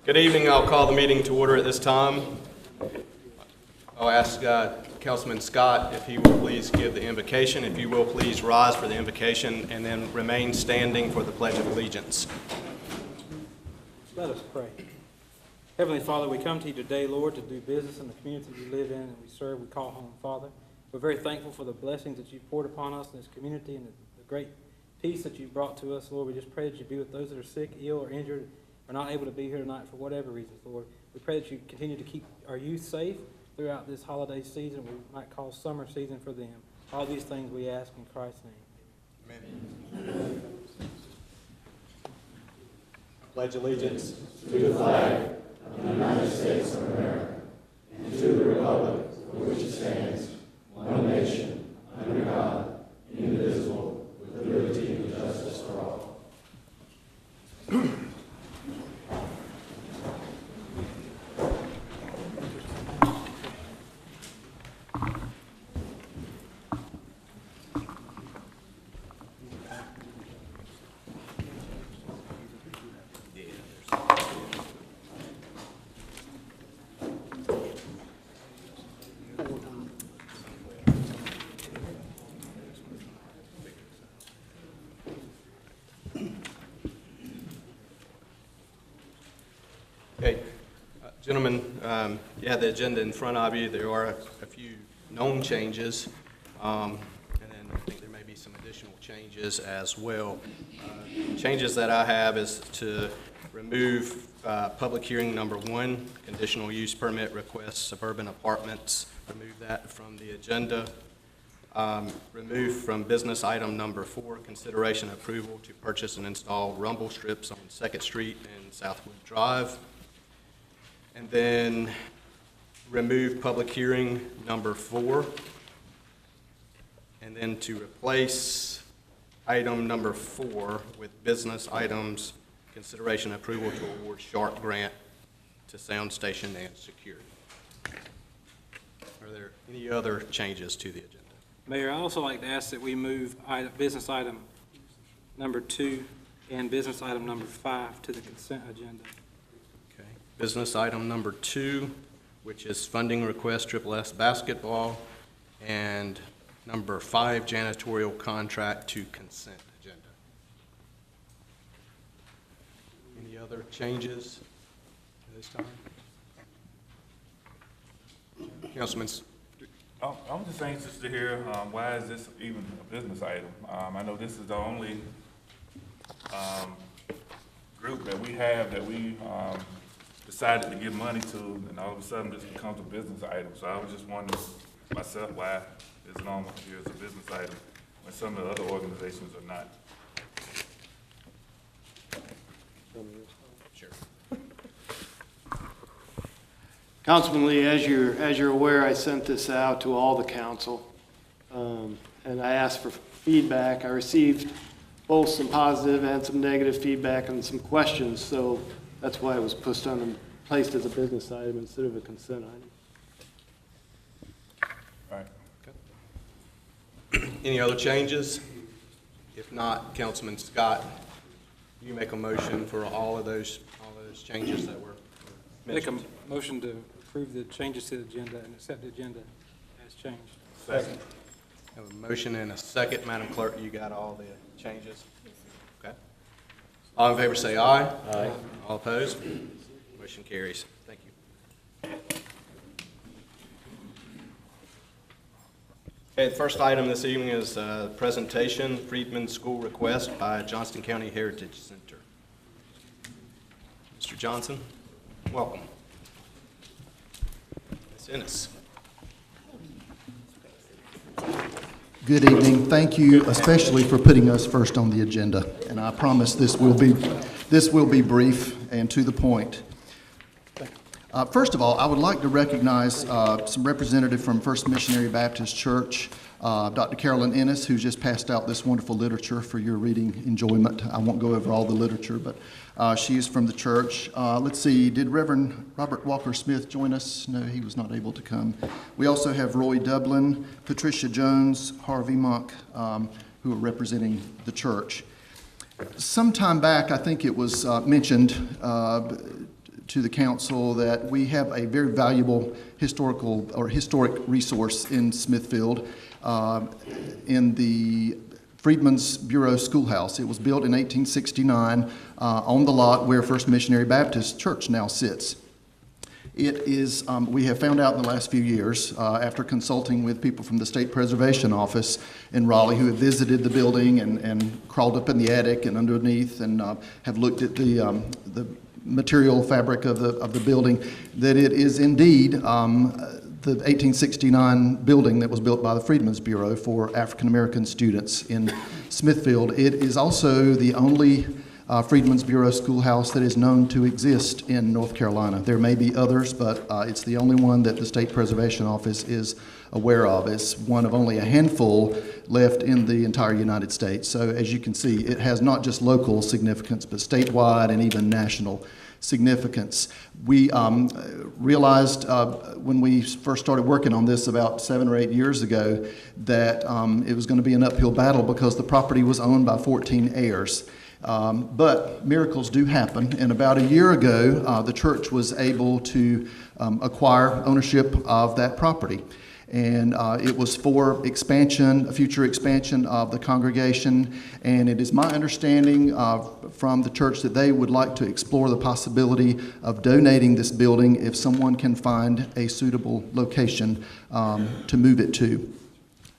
Good evening. I'll call the meeting to order at this time. I'll ask Councilman Scott if he will please give the invocation. If you will please rise for the invocation and then remain standing for the Pledge of Allegiance. Let us pray. Heavenly Father, we come to you today, Lord, to do business in the community we live in and we serve, we call home, Father. We're very thankful for the blessings that you've poured upon us in this community and the great peace that you've brought to us, Lord. We just pray that you be with those that are sick, ill, or injured, or not able to be here tonight for whatever reasons, Lord. We pray that you continue to keep our youth safe throughout this holiday season, we might call summer season for them. All these things we ask in Christ's name. Amen. Pledge allegiance to the flag of the United States of America and to the republic for which it stands, one nation, under God, indivisible, with liberty and justice for all. Okay, gentlemen, you have the agenda in front of you. There are a few known changes, and then I think there may be some additional changes as well. Changes that I have is to remove public hearing number 1, conditional use permit request, suburban apartments. Remove that from the agenda. Remove from business item number 4, consideration approval to purchase and install rumble strips on 2nd Street and Southwood Drive. And then remove public hearing number 4. And then to replace item number 4 with business items, consideration approval to award Sharp grant to sound station and security. Are there any other changes to the agenda? Mayor, I'd also like to ask that we move business item number 2 and business item number 5 to the consent agenda. Okay. Business item number 2, which is funding request SSS basketball, and number 5, janitorial contract to consent agenda. Any other changes at this time? Councilman. I'm just anxious to hear why is this even a business item? I know this is the only group that we have that we decided to give money to, and all of a sudden this becomes a business item. So I was just wondering myself why is it on here as a business item when some of the other organizations are not. Sure. Councilman Lee, as you're aware, I sent this out to all the council, and I asked for feedback. I received both some positive and some negative feedback and some questions, so that's why it was placed as a business item instead of a consent item. All right. Okay. Any other changes? If not, Councilman Scott, you make a motion for all those changes that were mentioned. Make a motion to approve the changes to the agenda and accept the agenda as changed. Second. Have a motion and a second. Madam Clerk, you got all the changes? Okay. All in favor say aye. Aye. All opposed? Motion carries. Thank you. Okay, the first item this evening is a presentation, Freedman School Request by Johnston County Heritage Center. Mr. Johnson, welcome. Ms. Ennis. Good evening. Thank you especially for putting us first on the agenda. And I promise this will be brief and to the point. First of all, I would like to recognize some representative from First Missionary Baptist Church, Dr. Carolyn Ennis, who just passed out this wonderful literature for your reading enjoyment. I won't go over all the literature, but she is from the church. Let's see, did Reverend Robert Walker Smith join us? No, he was not able to come. We also have Roy Dublin, Patricia Jones, Harvey Monk, who are representing the church. Some time back, I think it was mentioned to the council that we have a very valuable historic resource in Smithfield, in the Freedmen's Bureau Schoolhouse. It was built in 1869 on the lot where First Missionary Baptist Church now sits. It is, we have found out in the last few years, after consulting with people from the State Preservation Office in Raleigh who have visited the building and crawled up in the attic and underneath and have looked at the material fabric of the building, that it is indeed the 1869 building that was built by the Freedmen's Bureau for African American students in Smithfield. It is also the only Freedmen's Bureau schoolhouse that is known to exist in North Carolina. There may be others, but it's the only one that the State Preservation Office is aware of. It's one of only a handful left in the entire United States. So as you can see, it has not just local significance, but statewide and even national significance. We realized when we first started working on this about 7 or 8 years ago that it was going to be an uphill battle because the property was owned by 14 heirs. But miracles do happen, and about a year ago, the church was able to acquire ownership of that property. And it was for expansion, a future expansion of the congregation, and it is my understanding from the church that they would like to explore the possibility of donating this building if someone can find a suitable location to move it to.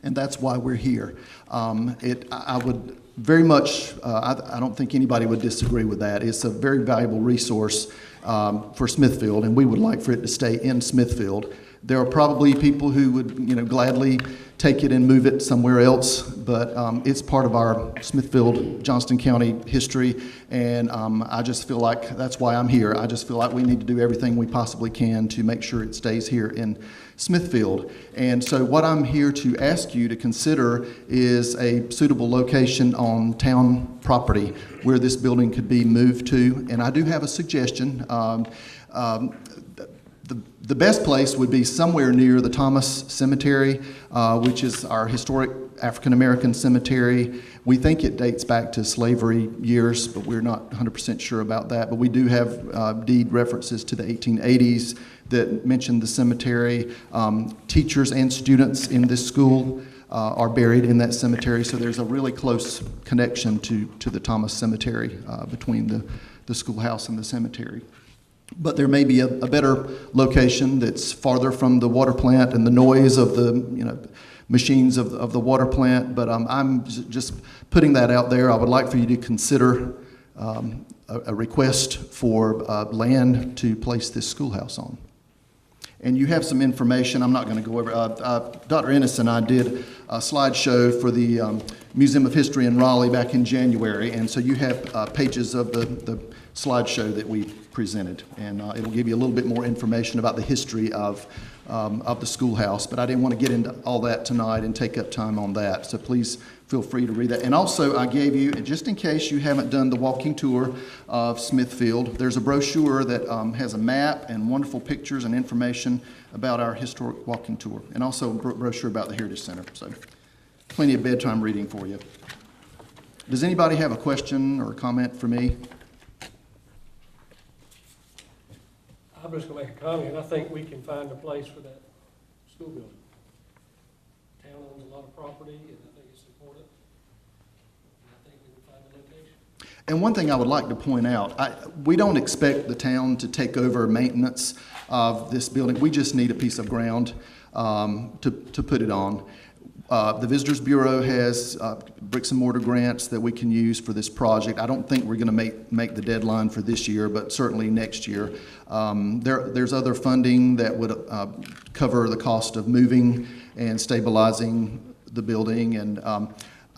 And that's why we're here. I would very much, I don't think anybody would disagree with that. It's a very valuable resource for Smithfield, and we would like for it to stay in Smithfield. There are probably people who would, gladly take it and move it somewhere else, but it's part of our Smithfield, Johnston County history, and I just feel like that's why I'm here. I just feel like we need to do everything we possibly can to make sure it stays here in Smithfield. And so what I'm here to ask you to consider is a suitable location on town property where this building could be moved to, and I do have a suggestion. The best place would be somewhere near the Thomas Cemetery, which is our historic African-American cemetery. We think it dates back to slavery years, but we're not 100% sure about that. But we do have deed references to the 1880s that mention the cemetery. Teachers and students in this school are buried in that cemetery, so there's a really close connection to the Thomas Cemetery between the schoolhouse and the cemetery. But there may be a better location that's farther from the water plant and the noise of the machines of the water plant. But I'm just putting that out there. I would like for you to consider a request for land to place this schoolhouse on. And you have some information. I'm not going to go over. Dr. Ennis and I did a slideshow for the Museum of History in Raleigh back in January, and so you have pages of the slideshow that we presented, and it'll give you a little bit more information about the history of the schoolhouse. But I didn't want to get into all that tonight and take up time on that. So please feel free to read that. And also, I gave you, just in case you haven't done the walking tour of Smithfield, there's a brochure that has a map and wonderful pictures and information about our historic walking tour, and also a brochure about the Heritage Center. So plenty of bedtime reading for you. Does anybody have a question or a comment for me? I'm just gonna make a comment. I think we can find a place for that school building. Town owns a lot of property, and I think it's important. And I think we can find a location. And one thing I would like to point out, we don't expect the town to take over maintenance of this building. We just need a piece of ground to put it on. The Visitors Bureau has bricks and mortar grants that we can use for this project. I don't think we're going to make the deadline for this year, but certainly next year. There's other funding that would cover the cost of moving and stabilizing the building. And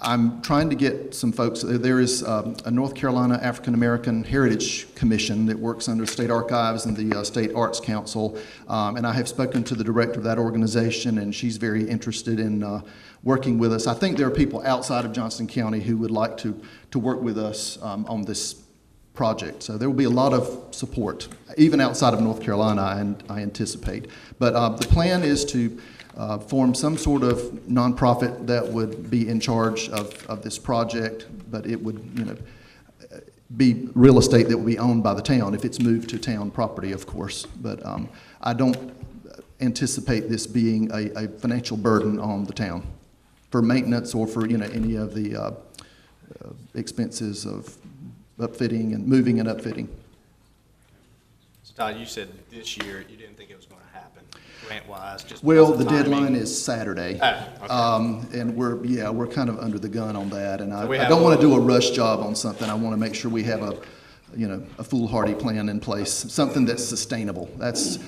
I'm trying to get some folks. There is a North Carolina African American Heritage Commission that works under State Archives and the State Arts Council, and I have spoken to the director of that organization, and she's very interested in working with us. I think there are people outside of Johnston County who would like to work with us on this project. So there will be a lot of support, even outside of North Carolina, and I anticipate. But the plan is to form some sort of nonprofit that would be in charge of this project, but it would, be real estate that will be owned by the town if it's moved to town property, of course. But I don't anticipate this being a financial burden on the town for maintenance or for, any of the expenses of upfitting and moving and upfitting. So Todd, you said this year you didn't think it was going to happen, grant-wise, just Well, because the of timing. deadline is Saturday. Okay. And we're kind of under the gun on that. And So we I have don't want a- to do a rush job on something. I want to make sure we have a foolhardy plan in place, something that's sustainable. That's,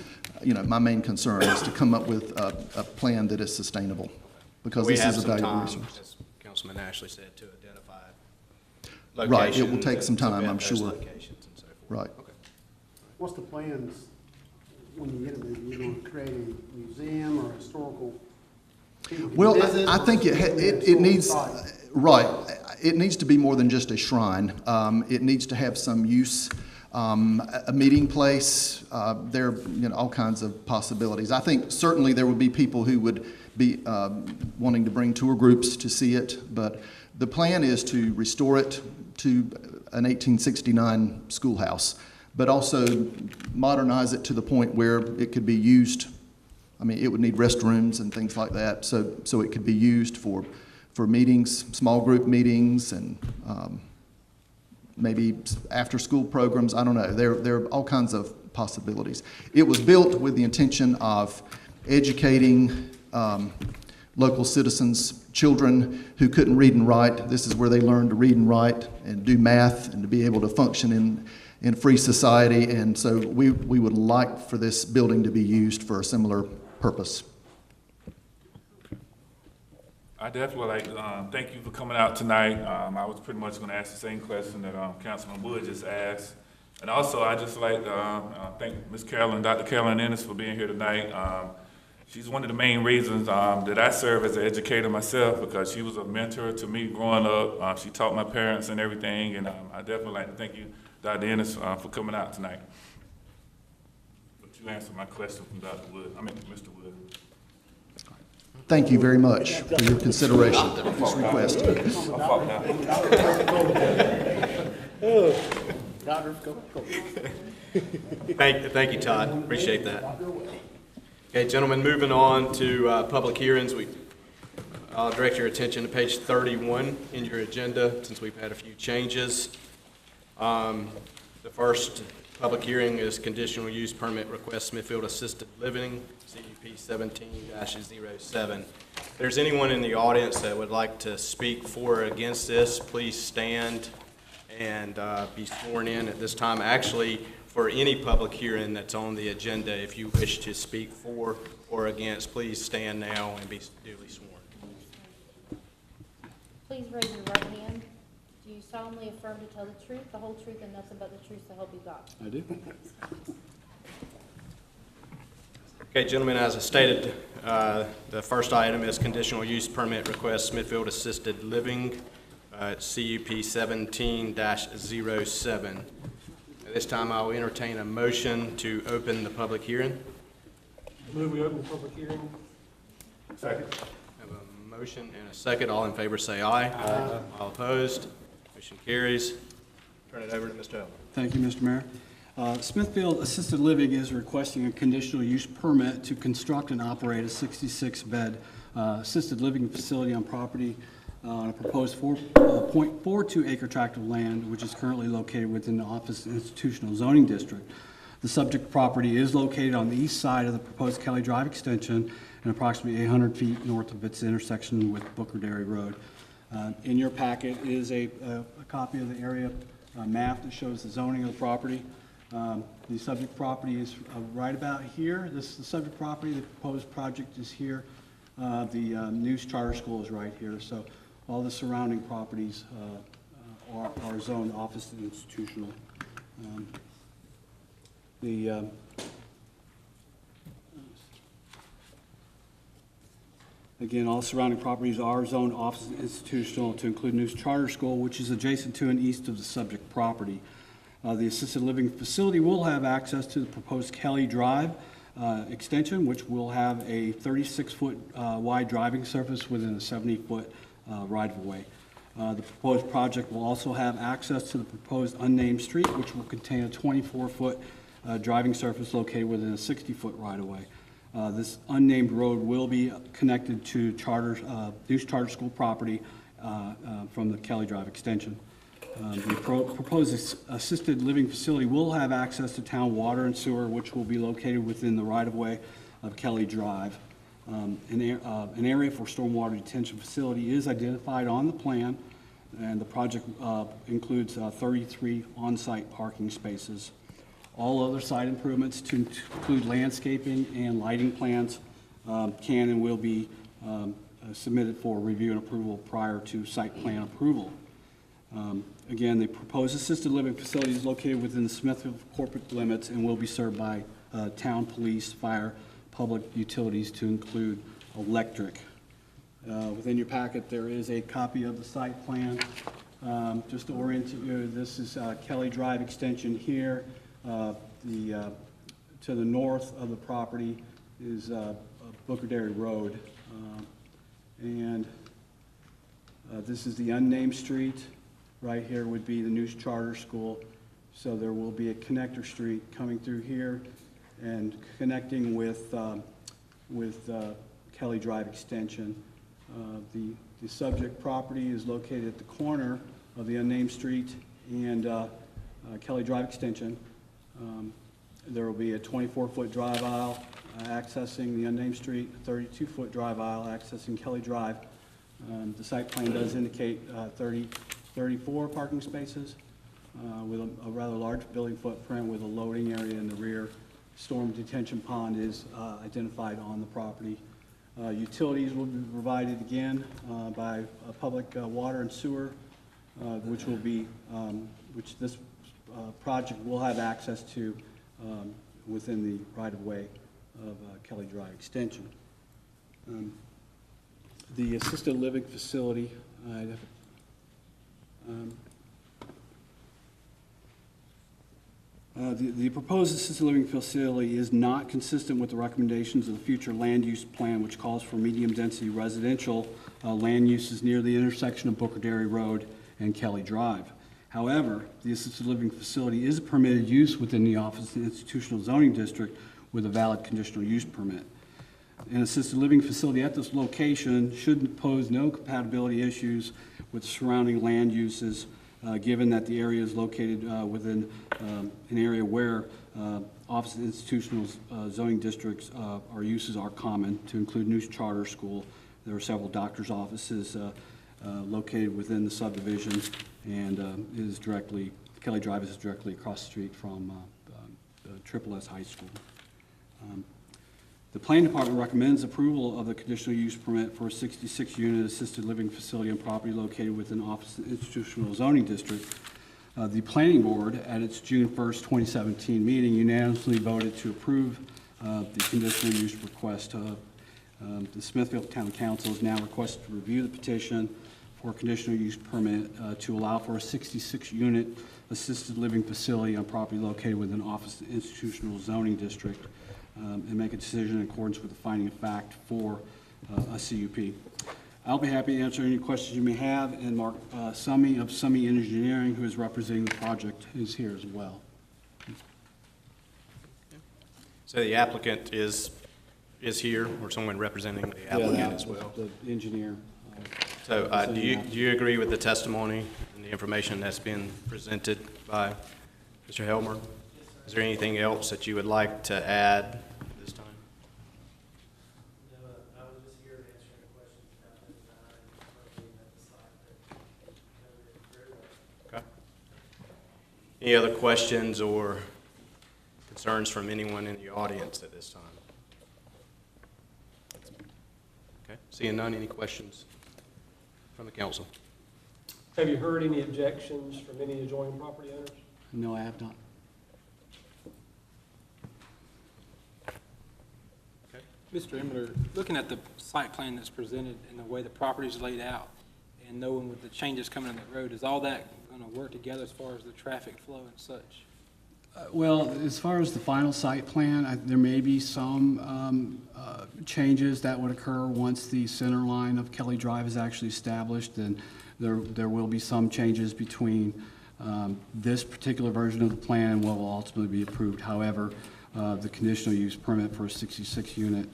my main concern is to come up with a plan that is sustainable, because We this have is a some valuable time, resource. as Councilman Ashley said, to identify Right, it will locations take and some to time, vet I'm those sure. locations and so forth. Right. Okay. What's the plans when you get them? You're going to create a museum or historical? Well, visit, I think it historical needs, site? right, it needs to be more than just a shrine. It needs to have some use, a meeting place. There are, all kinds of possibilities. I think certainly there would be people who would be wanting to bring tour groups to see it, but the plan is to restore it to an 1869 schoolhouse, but also modernize it to the point where it could be used. I mean, it would need restrooms and things like that, so it could be used for meetings, small group meetings, and maybe after-school programs. I don't know. There are all kinds of possibilities. It was built with the intention of educating local citizens, children who couldn't read and write. This is where they learn to read and write and do math and to be able to function in free society. And so we would like for this building to be used for a similar purpose. I definitely like, thank you for coming out tonight. I was pretty much gonna ask the same question that, Councilman Wood just asked. And also, I just like to, thank Ms. Carolyn, Dr. Carolyn Ennis for being here tonight. She's one of the main reasons, that I serve as an educator myself, because she was a mentor to me growing up. She taught my parents and everything, and, I definitely like to thank you, Dr. Ennis, for coming out tonight. But you answered my question from Mr. Wood. Thank you very much for your consideration of this request. Thank you, Todd. Appreciate that. Okay, gentlemen, moving on to public hearings. I'll direct your attention to page 31 in your agenda, since we've had a few changes. The first public hearing is conditional use permit request Smithfield Assisted Living, CUP 17-07. If there's anyone in the audience that would like to speak for or against this, please stand and be sworn in at this time. Actually, for any public hearing that's on the agenda, if you wish to speak for or against, please stand now and be duly sworn. Please raise your right hand. Do you solemnly affirm to tell the truth, the whole truth, and nothing but the truth, so help you God? I do. Okay, gentlemen, as I stated, the first item is conditional use permit request Smithfield Assisted Living, CUP 17-07. At this time, I will entertain a motion to open the public hearing. Move we open the public hearing. Second. Have a motion and a second. All in favor say aye. Aye. All opposed? Motion carries. Turn it over to Mr. Elder. Thank you, Mr. Mayor. Smithfield Assisted Living is requesting a conditional use permit to construct and operate a 66-bed assisted living facility on property on a proposed 4.42 acre tract of land, which is currently located within the Office Institutional Zoning District. The subject property is located on the east side of the proposed Kelly Drive extension and approximately 800 feet north of its intersection with Booker Dairy Road. In your packet is a copy of the area map that shows the zoning of the property. The subject property is right about here. This is the subject property. The proposed project is here. The News Charter School is right here. So all the surrounding properties are zoned office and institutional. Again, all surrounding properties are zoned office and institutional to include News Charter School, which is adjacent to and east of the subject property. The assisted living facility will have access to the proposed Kelly Drive extension, which will have a 36-foot wide driving surface within a 70-foot right-of-way. The proposed project will also have access to the proposed unnamed street, which will contain a 24-foot driving surface located within a 60-foot right-of-way. This unnamed road will be connected to Deuce Charter School property from the Kelly Drive extension. The proposed assisted living facility will have access to town water and sewer, which will be located within the right-of-way of Kelly Drive. An area for stormwater detention facility is identified on the plan, and the project includes 33 on-site parking spaces. All other site improvements to include landscaping and lighting plans can and will be submitted for review and approval prior to site plan approval. Again, the proposed assisted living facility is located within the Smithfield corporate limits and will be served by town police, fire, public utilities to include electric. Within your packet, there is a copy of the site plan. Just to orient you, this is Kelly Drive extension here. To the north of the property is Booker Dairy Road. This is the unnamed street. Right here would be the Deuce Charter School. So there will be a connector street coming through here and connecting with Kelly Drive extension. The subject property is located at the corner of the unnamed street and Kelly Drive extension. There will be a 24-foot drive aisle accessing the unnamed street, a 32-foot drive aisle accessing Kelly Drive. The site plan does indicate 34 parking spaces with a rather large building footprint with a loading area in the rear. Storm detention pond is identified on the property. Utilities will be provided again by public water and sewer, which this project will have access to within the right-of-way of Kelly Drive extension. The assisted living facility, the proposed assisted living facility is not consistent with the recommendations of the future land use plan, which calls for medium-density residential land uses near the intersection of Booker Dairy Road and Kelly Drive. However, the assisted living facility is a permitted use within the Office of Institutional Zoning District with a valid conditional use permit. An assisted living facility at this location should pose no compatibility issues with surrounding land uses, given that the area is located within an area where Office of Institutional Zoning Districts or uses are common, to include Deuce Charter School. There are several doctor's offices located within the subdivision, and Kelly Drive is directly across the street from Triple S High School. The Planning Department recommends approval of the conditional use permit for a 66-unit assisted living facility on property located within Office of Institutional Zoning District. The Planning Board, at its June 1st, 2017 meeting, unanimously voted to approve the conditional use request. The Smithfield Town Council is now requested to review the petition for a conditional use permit to allow for a 66-unit assisted living facility on property located within Office of Institutional Zoning District, and make a decision in accordance with the finding of fact for a CUP. I'll be happy to answer any questions you may have, and Mark Summey of Summey Engineering, who is representing the project, is here as well. So the applicant is here, or someone representing the applicant as well? The engineer. So do you agree with the testimony and the information that's been presented by Mr. Helmer? Is there anything else that you would like to add at this time? No, I was just here answering questions about the design and looking at the site that very well. Okay. Any other questions or concerns from anyone in the audience at this time? Okay, seeing none, any questions from the council? Have you heard any objections from any adjoining property owners? No, I have not. Mr. Emler, looking at the site plan that's presented and the way the property is laid out, and knowing with the changes coming on that road, is all that going to work together as far as the traffic flow and such? Well, as far as the final site plan, there may be some changes that would occur once the center line of Kelly Drive is actually established, then there will be some changes between this particular version of the plan and what will ultimately be approved. However, the conditional use permit for a 66-unit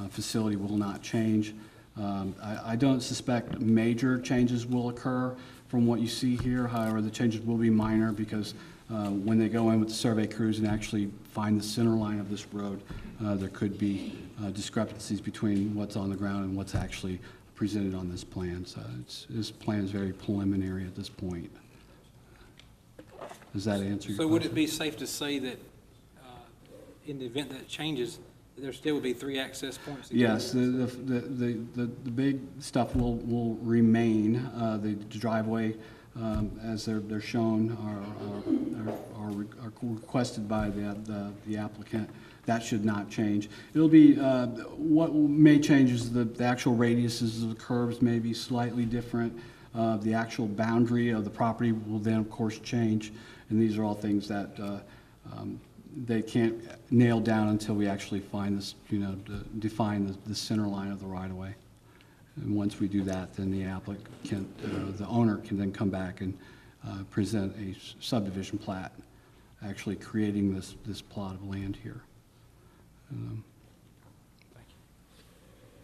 facility will not change. I don't suspect major changes will occur from what you see here. However, the changes will be minor because when they go in with the survey crews and actually find the center line of this road, there could be discrepancies between what's on the ground and what's actually presented on this plan. So this plan is very preliminary at this point. Does that answer your question? So would it be safe to say that in the event that it changes, there still would be 3 access points? Yes, the big stuff will remain. The driveway, as they're shown, are requested by the applicant. That should not change. It'll be, what may change is the actual radiuses of the curves may be slightly different. The actual boundary of the property will then, of course, change. And these are all things that they can't nail down until we actually find this, define the center line of the right-of-way. And once we do that, then the applicant, the owner can then come back and present a subdivision plat, actually creating this plot of land here.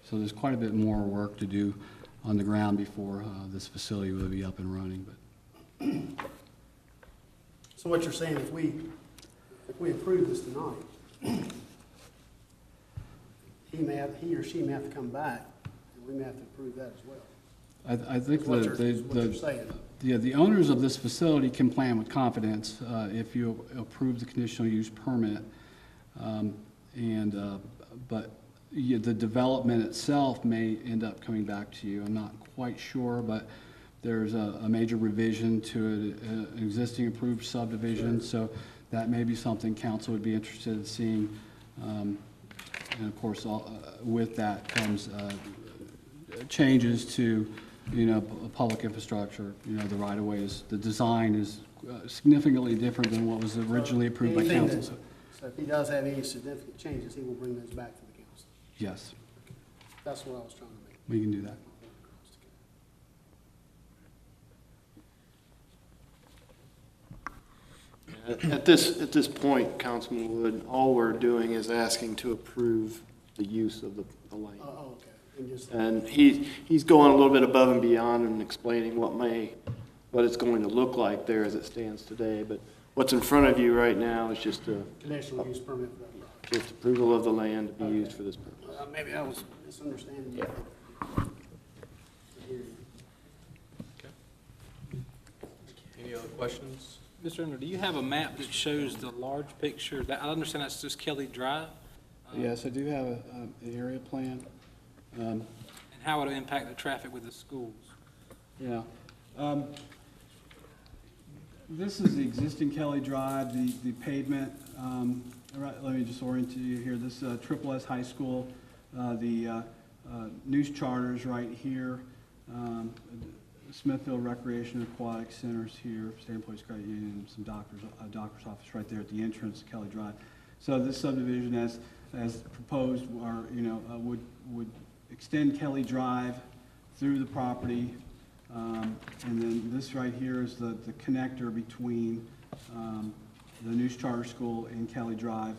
So there's quite a bit more work to do on the ground before this facility will be up and running. But So what you're saying, if we approve this tonight, he or she may have to come back, and we may have to approve that as well. I think What you're saying. the owners of this facility can plan with confidence if you approve the conditional use permit. But the development itself may end up coming back to you. I'm not quite sure, but there's a major revision to an existing approved subdivision, so that may be something council would be interested in seeing. And of course, with that comes changes to, public infrastructure. The right-of-way the design is significantly different than what was originally approved by council. So if he does have any significant changes, he will bring those back to the council. Yes, That's what I was trying to make. we can do that. At this point, Councilman Wood, all we're doing is asking to approve the use of the lane. Oh, okay. And he's going a little bit above and beyond and explaining what it's going to look like there as it stands today. But what's in front of you right now is just Conditional use permit for that project. just approval of the land to be used for this purpose. Maybe I was misunderstanding you. Any other questions? Mr. Owner, do you have a map that shows the large picture? I understand that's just Kelly Drive. Yes, I do have an area plan. And how would it impact the traffic with the schools? Yeah. This is the existing Kelly Drive, the pavement. Let me just orient you here. This is Triple S High School. The news charters right here. Smithfield Recreation Aquatic Centers here, State Employees Credit Union, some doctor's office right there at the entrance to Kelly Drive. So this subdivision, as proposed, would extend Kelly Drive through the property, and then this right here is the connector between the News Charter School and Kelly Drive,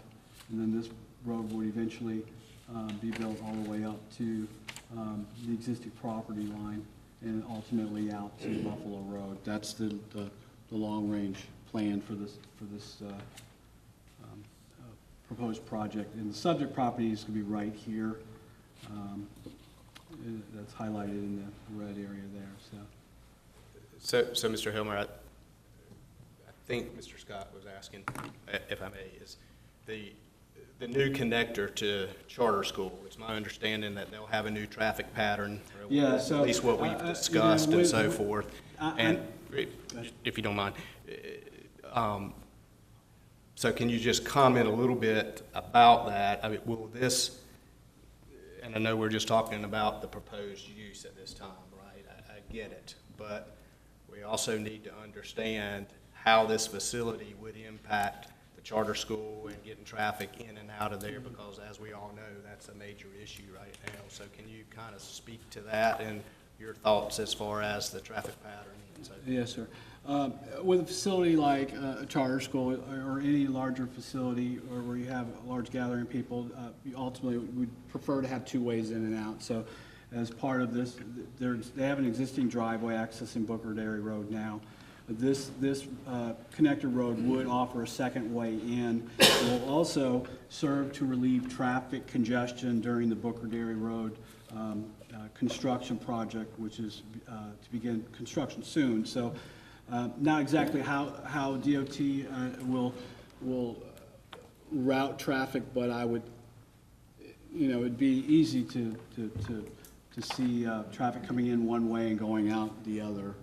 and then this road would eventually be built all the way up to the existing property line and ultimately out to Buffalo Road. That's the long-range plan for this proposed project. And the subject property is going to be right here. That's highlighted in the red area there. So Mr. Hilmer, I think Mr. Scott was asking, if I may, is the new connector to charter school. It's my understanding that they'll have a new traffic pattern, or Yeah, so, at least what we've discussed and so with- forth. And if you don't mind, so can you just comment a little bit about that? I mean, will this, and I know we're just talking about the proposed use at this time, right? I get it, but we also need to understand how this facility would impact the charter school and getting traffic in and out of there, because as we all know, that's a major issue right now. So can you kind of speak to that and your thoughts as far as the traffic pattern and so forth? Yes, sir. With a facility like a charter school or any larger facility or where you have a large gathering of people, you ultimately would prefer to have two ways in and out. So as part of this, they have an existing driveway accessing Booker Dairy Road now. This connector road would offer a second way in. It will also serve to relieve traffic congestion during the Booker Dairy Road construction project, which is to begin construction soon. So not exactly how DOT will route traffic, but I would, it'd be easy to see traffic coming in one way and going out the other,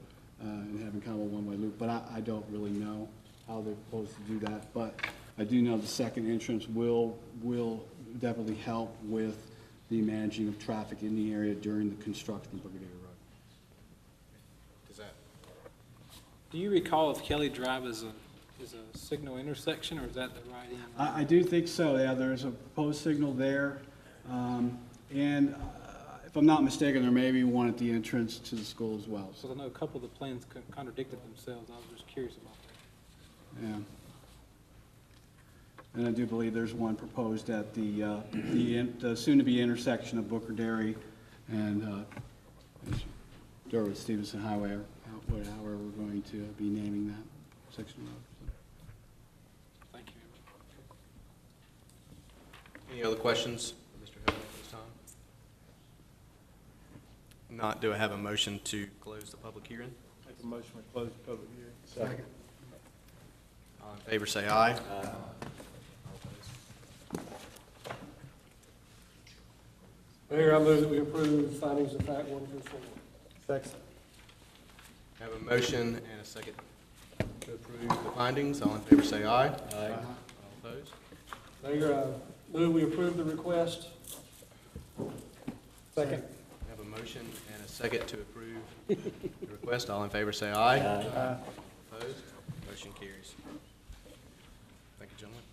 and having kind of a one-way loop. But I don't really know how they're supposed to do that. But I do know the second entrance will definitely help with the managing of traffic in the area during the construction of Booker Dairy Road. Does that? Do you recall if Kelly Drive is a signal intersection, or is that the right end? I do think so, yeah. There's a proposed signal there. And if I'm not mistaken, there may be one at the entrance to the school as well. So I know a couple of the plans contradicted themselves. I was just curious about that. Yeah. And I do believe there's one proposed at the soon-to-be intersection of Booker Dairy and Durwood Stevenson Highway, or however we're going to be naming that section of road. Thank you. Any other questions for Mr. Hill at this time? Not, do I have a motion to close the public hearing? Make a motion to close the public hearing. Second. All in favor, say aye. Aye. Mayor, I move that we approve findings of fact 1 through 4. Second. Have a motion and a second to approve the findings. All in favor, say aye. Aye. All opposed? Mayor, I move we approve the request. Second. Have a motion and a second to approve the request. All in favor, say aye. Aye. Opposed? Motion carries. Thank you, gentlemen.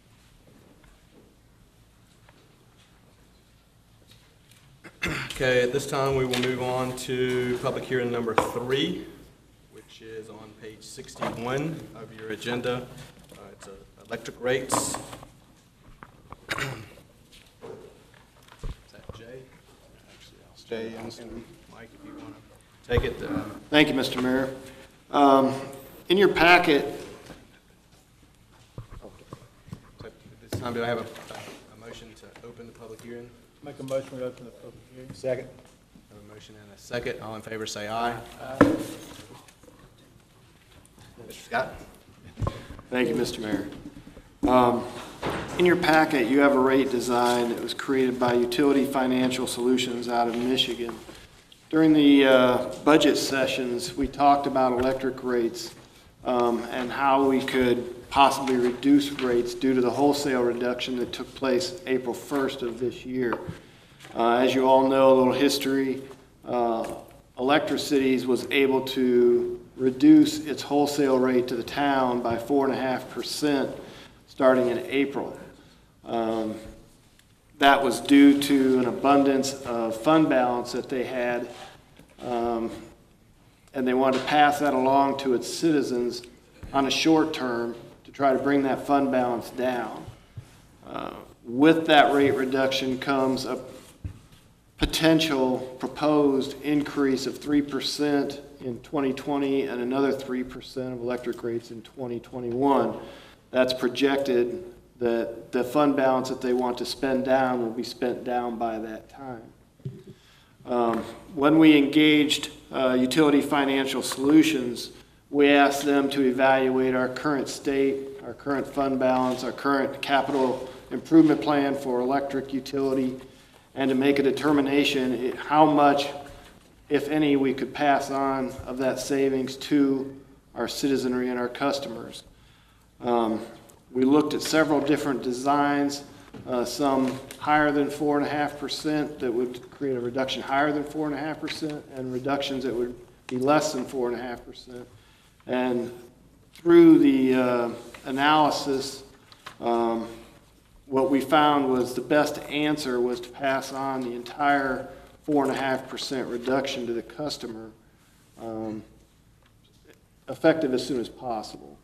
Okay, at this time, we will move on to public hearing number 3, which is on page 61 of your agenda. It's electric rates. Is that Jay? Jay, and Mike, if you want to take it. Thank you, Mr. Mayor. In your packet, So at this time, do I have a motion to open the public hearing? Make a motion to open the public hearing. Second. Have a motion and a second. All in favor, say aye. Mr. Scott? thank you, Mr. Mayor. In your packet, you have a rate design that was created by Utility Financial Solutions out of Michigan. During the budget sessions, we talked about electric rates and how we could possibly reduce rates due to the wholesale reduction that took place April 1st of this year. As you all know, a little history, Electricities was able to reduce its wholesale rate to the town by 4.5% starting in April. That was due to an abundance of fund balance that they had, and they wanted to pass that along to its citizens on a short term to try to bring that fund balance down. With that rate reduction comes a potential proposed increase of 3% in 2020 and another 3% of electric rates in 2021. That's projected that the fund balance that they want to spend down will be spent down by that time. When we engaged Utility Financial Solutions, we asked them to evaluate our current state, our current fund balance, our current capital improvement plan for electric utility, and to make a determination how much, if any, we could pass on of that savings to our citizenry and our customers. We looked at several different designs, some higher than 4.5% that would create a reduction higher than 4.5%, and reductions that would be less than 4.5%. And through the analysis, What we found was the best answer was to pass on the entire 4.5% reduction to the customer, effective as soon as possible,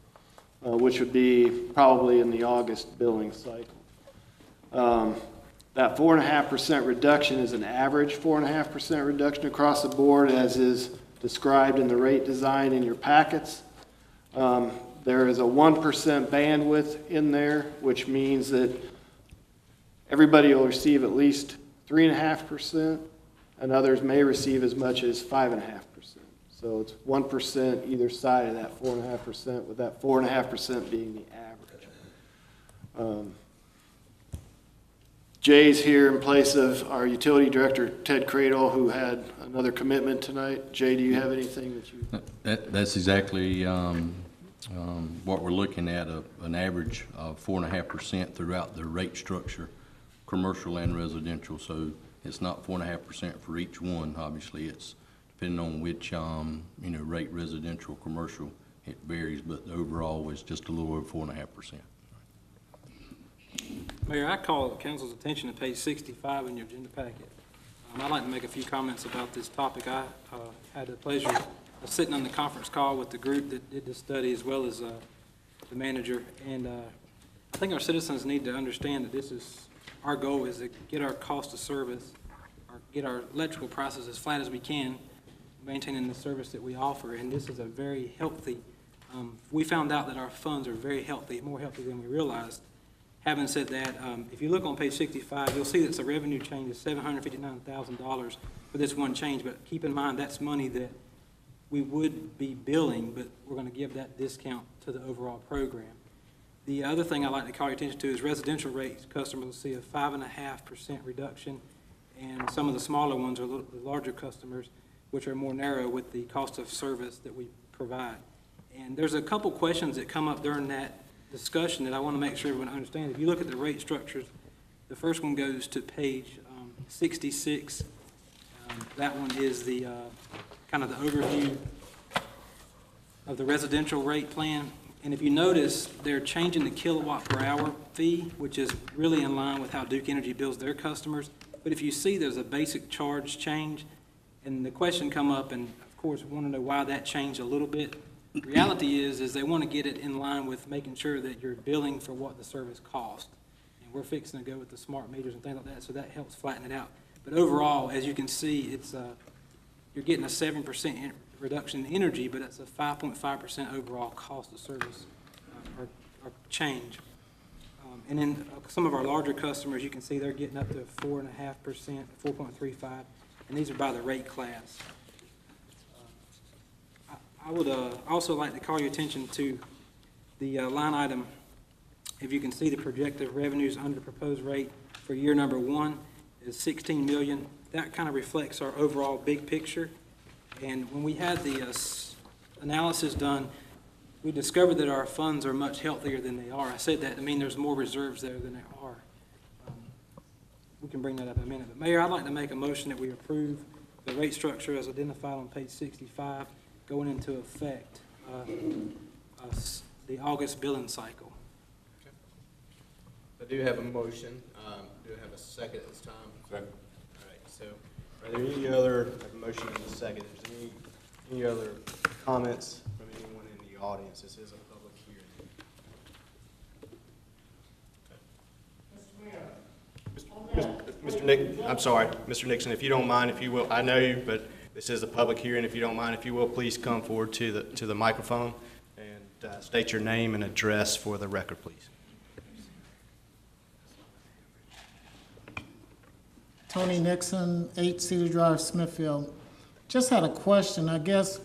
which would be probably in the August billing cycle. That 4.5% reduction is an average 4.5% reduction across the board, as is described in the rate design in your packets. There is a 1% bandwidth in there, which means that everybody will receive at least 3.5%, and others may receive as much as 5.5%. So it's 1% either side of that 4.5%, with that 4.5% being the average. Jay's here in place of our utility director, Ted Cradle, who had another commitment tonight. Jay, do you have anything that you? That's exactly what we're looking at, an average of 4.5% throughout the rate structure, commercial and residential. So it's not 4.5% for each one. Obviously, it's depending on which rate, residential, commercial, it varies, but the overall was just a little over 4.5%. Mayor, I call the council's attention to page 65 in your agenda packet. I'd like to make a few comments about this topic. I had the pleasure of sitting on the conference call with the group that did this study, as well as the manager. And I think our citizens need to understand that this is, our goal is to get our cost of service, or get our electrical prices as flat as we can, maintaining the service that we offer. And this is a very healthy, we found out that our funds are very healthy, more healthy than we realized. Having said that, if you look on page 65, you'll see that it's a revenue change of $759,000 for this one change, but keep in mind that's money that we would be billing, but we're going to give that discount to the overall program. The other thing I'd like to call your attention to is residential rates. Customers will see a 5.5% reduction, and some of the smaller ones are the larger customers, which are more narrow with the cost of service that we provide. And there's a couple questions that come up during that discussion that I want to make sure everyone understands. If you look at the rate structures, the first one goes to page 66. That one is the kind of the overview of the residential rate plan. And if you notice, they're changing the kilowatt per hour fee, which is really in line with how Duke Energy bills their customers. But if you see, there's a basic charge change, and the question come up, and of course, we want to know why that changed a little bit. The reality is they want to get it in line with making sure that you're billing for what the service costs. And we're fixing to go with the smart meters and things like that, so that helps flatten it out. But overall, as you can see, it's you're getting a 7% reduction in energy, but it's a 5.5% overall cost of service or change. And then some of our larger customers, you can see they're getting up to 4.5%, 4.35, and these are by the rate class. I would also like to call your attention to the line item. If you can see, the projected revenues under proposed rate for year number 1 is $16 million. That kind of reflects our overall big picture. And when we had the analysis done, we discovered that our funds are much healthier than they are. I said that to mean there's more reserves there than there are. We can bring that up in a minute. But Mayor, I'd like to make a motion that we approve the rate structure as identified on page 65 going into effect the August billing cycle. Okay. I do have a motion. Do I have a second at this time? Second. All right. So, are there any other motion in the second? Is there any other comments from anyone in the audience? This is a public hearing. Mr. Nick, I'm sorry, Mr. Nixon, if you don't mind, if you will, I know you, but this is a public hearing. If you don't mind, if you will, please come forward to the microphone and state your name and address for the record, please. Tony Nixon, 8 Cedar Drive, Smithfield. Just had a question. I guess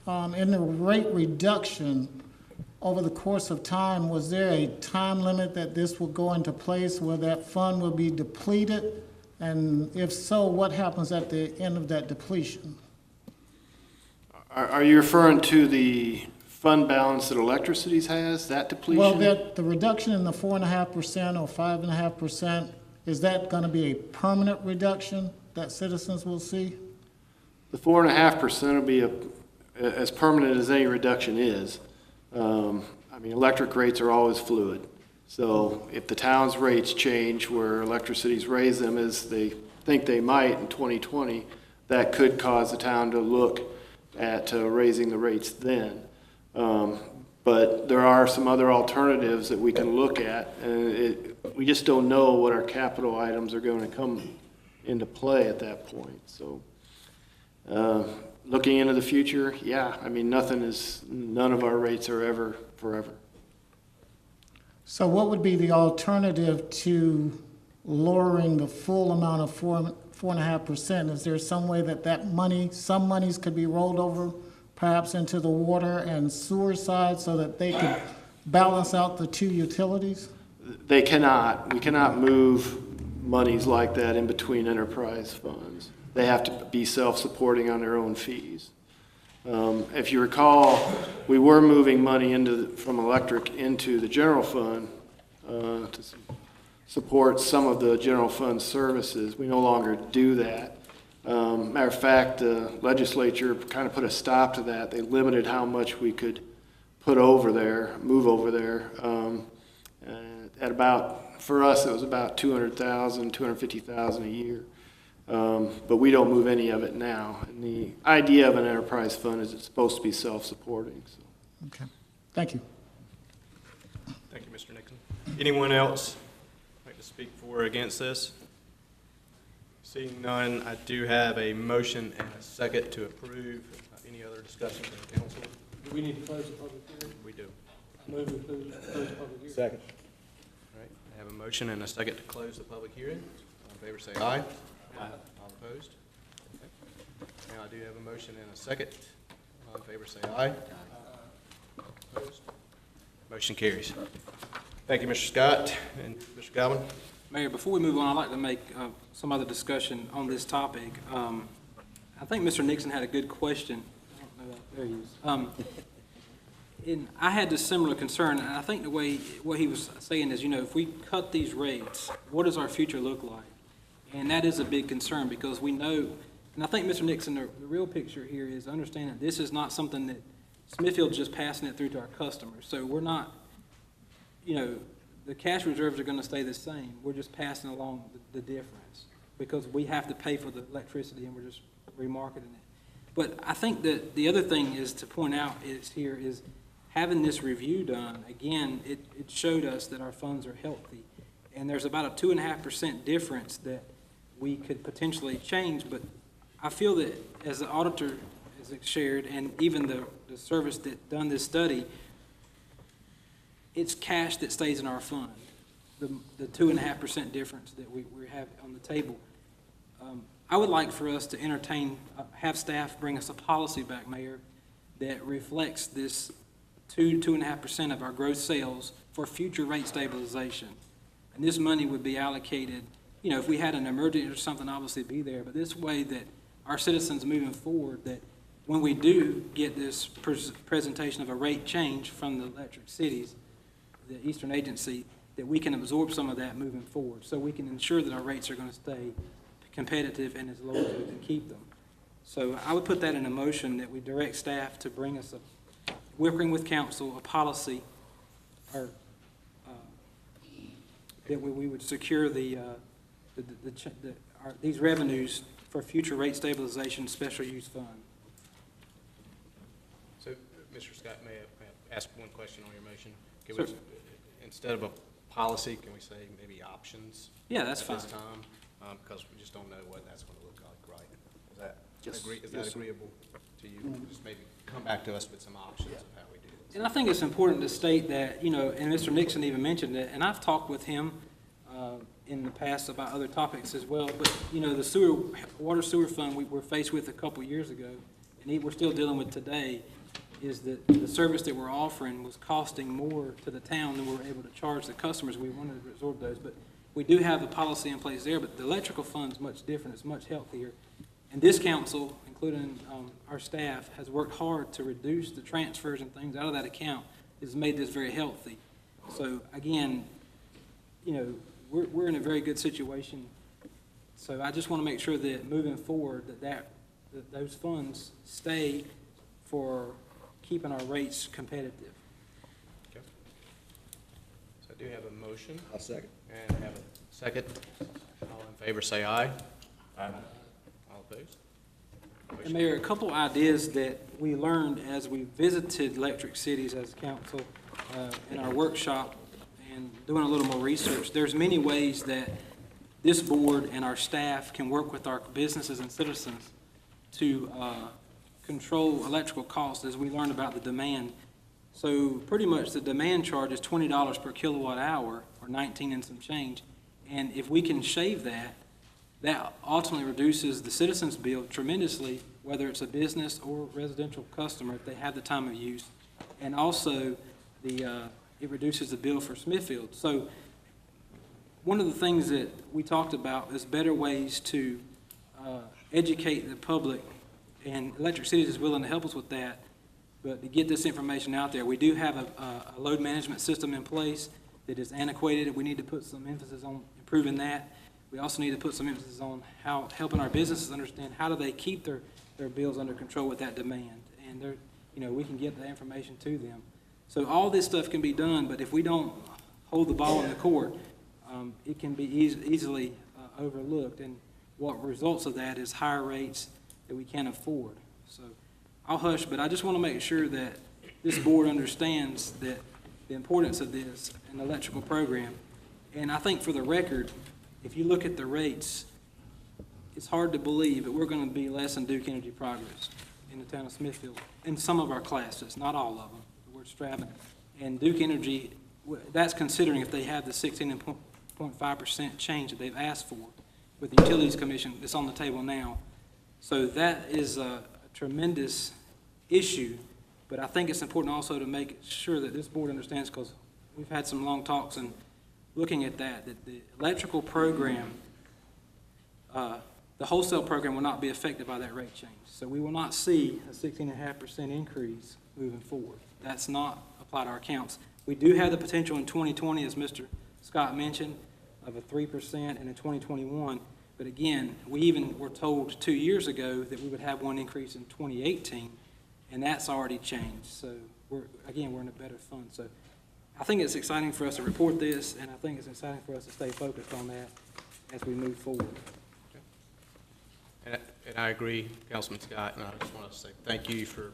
in the rate reduction over the course of time, was there a time limit that this will go into place where that fund will be depleted? And if so, what happens at the end of that depletion? Are you referring to the fund balance that Electricities has, that depletion? Well, the reduction in the 4.5% or 5.5%, is that going to be a permanent reduction that citizens will see? The 4.5% will be as permanent as any reduction is. I mean, electric rates are always fluid. So if the town's rates change where electricity's raise them as they think they might in 2020, that could cause the town to look at raising the rates then. But there are some other alternatives that we can look at, and we just don't know what our capital items are going to come into play at that point. So looking into the future, yeah, I mean, none of our rates are ever forever. So what would be the alternative to lowering the full amount of 4.5%? Is there some way that money, some monies could be rolled over perhaps into the water and sewer side so that they could balance out the two utilities? They cannot. We cannot move monies like that in between enterprise funds. They have to be self-supporting on their own fees. If you recall, we were moving money from electric into the general fund to support some of the general fund services. We no longer do that. Matter of fact, the legislature kind of put a stop to that. They limited how much we could move over there. At about, for us, it was about $200,000, $250,000 a year. But we don't move any of it now. And the idea of an enterprise fund is it's supposed to be self-supporting. So. Okay, thank you. Thank you, Mr. Nixon. Anyone else like to speak for or against this? Seeing none, I do have a motion and a second to approve. Any other discussion from the council? Do we need to close the public hearing? We do. I move to close the public hearing. Second. All right, I have a motion and a second to close the public hearing. All in favor, say aye. Aye. All opposed? Okay. Now I do have a motion and a second. All in favor, say aye. All opposed? Motion carries. Thank you, Mr. Scott and Mr. Galvin. Mayor, before we move on, I'd like to make some other discussion on this topic. I think Mr. Nixon had a good question. I don't know, there he is. And I had this similar concern, and I think what he was saying is, if we cut these rates, what does our future look like? And that is a big concern because we know, and I think Mr. Nixon, the real picture here is understanding that this is not something that Smithfield's just passing it through to our customers. So we're not, the cash reserves are going to stay the same. We're just passing along the difference because we have to pay for the electricity and we're just remarketing it. But I think that the other thing is to point out is having this review done, again, it showed us that our funds are healthy. And there's about a 2.5% difference that we could potentially change. But I feel that as the auditor has shared and even the service that done this study, it's cash that stays in our fund, the 2.5% difference that we have on the table. I would like for us to have staff bring us a policy back, Mayor, that reflects this 2.5% of our gross sales for future rate stabilization. And this money would be allocated, if we had an emergency or something, obviously it'd be there, but this way that our citizens moving forward, that when we do get this presentation of a rate change from the electric cities, the Eastern Agency, that we can absorb some of that moving forward so we can ensure that our rates are going to stay competitive and as low as we can keep them. So I would put that in a motion that we direct staff to bring us working with council, a policy or that we would secure these revenues for future rate stabilization special use fund. So, Mr. Scott, may I ask one question on your motion? Can Sure. we, instead of a policy, can we say maybe options? Yeah, that's at fine. this time? Because we just don't know what that's going to look like, right? Is that, Yes. is that agreeable to you? Just maybe come back to us with some options of how we do this. And I think it's important to state that, and Mr. Nixon even mentioned it, and I've talked with him in the past about other topics as well, but, the water sewer fund we were faced with a couple years ago, and we're still dealing with today, is that the service that we're offering was costing more to the town than we were able to charge the customers. We wanted to absorb those, but we do have a policy in place there, but the electrical fund's much different, it's much healthier. And this council, including our staff, has worked hard to reduce the transfers and things out of that account. It's made this very healthy. So again, we're in a very good situation. So I just want to make sure that moving forward, that those funds stay for keeping our rates competitive. Okay. So I do We have a motion I'll second. and have a second. All in favor, say aye. Aye. All opposed? And Mayor, a couple ideas that we learned as we visited electric cities as council in our workshop and doing a little more research. There's many ways that this board and our staff can work with our businesses and citizens to control electrical costs as we learned about the demand. So pretty much the demand charge is $20 per kilowatt hour, or 19 and some change. And if we can shave that, that ultimately reduces the citizen's bill tremendously, whether it's a business or residential customer, if they have the time of use. And also, it reduces the bill for Smithfield. So one of the things that we talked about is better ways to educate the public, and Electric Cities is willing to help us with that. But to get this information out there, we do have a load management system in place that is antiquated. We need to put some emphasis on improving that. We also need to put some emphasis on how helping our businesses understand how do they keep their bills under control with that demand. And we can get that information to them. So all this stuff can be done, but if we don't hold the ball in the court, it can be easily overlooked. And what results of that is higher rates that we can't afford. So I'll hush, but I just want to make sure that this board understands that the importance of this in the electrical program. And I think for the record, if you look at the rates, it's hard to believe that we're going to be less than Duke Energy Progress in the town of Smithfield in some of our classes, not all of them. We're extravagant. And Duke Energy, that's considering if they have the 16.5% change that they've asked for with the Utilities Commission that's on the table now. So that is a tremendous issue, but I think it's important also to make sure that this board understands, because we've had some long talks and looking at that the electrical program, the wholesale program will not be affected by that rate change. So we will not see a 16.5% increase moving forward. That's not applied to our accounts. We do have the potential in 2020, as Mr. Scott mentioned, of a 3% and in 2021. But again, we even were told 2 years ago that we would have one increase in 2018, and that's already changed. So we're in a better fund. So I think it's exciting for us to report this, and I think it's exciting for us to stay focused on that as we move forward. And I agree, Councilman Scott, and I just want to say thank you for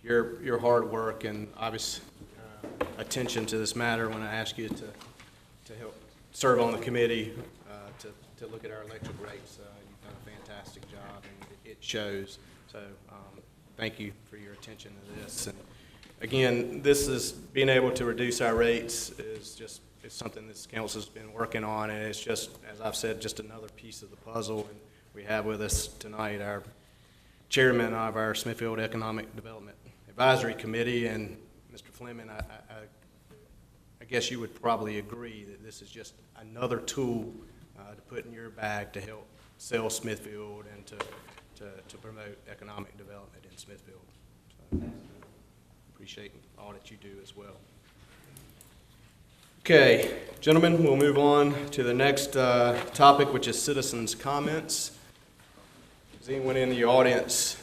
your hard work and obvious attention to this matter when I asked you to help serve on the committee to look at our electric rates. You've done a fantastic job, and it shows. So thank you for your attention to this. And again, this is being able to reduce our rates it's something this council's been working on, and it's just, as I've said, just another piece of the puzzle. And we have with us tonight our chairman of our Smithfield Economic Development Advisory Committee, and Mr. Fleming, I guess you would probably agree that this is just another tool to put in your bag to help sell Smithfield and to promote economic development in Smithfield. So, appreciate all that you do as well. Okay, gentlemen, we'll move on to the next topic, which is citizens' comments. Is anyone in the audience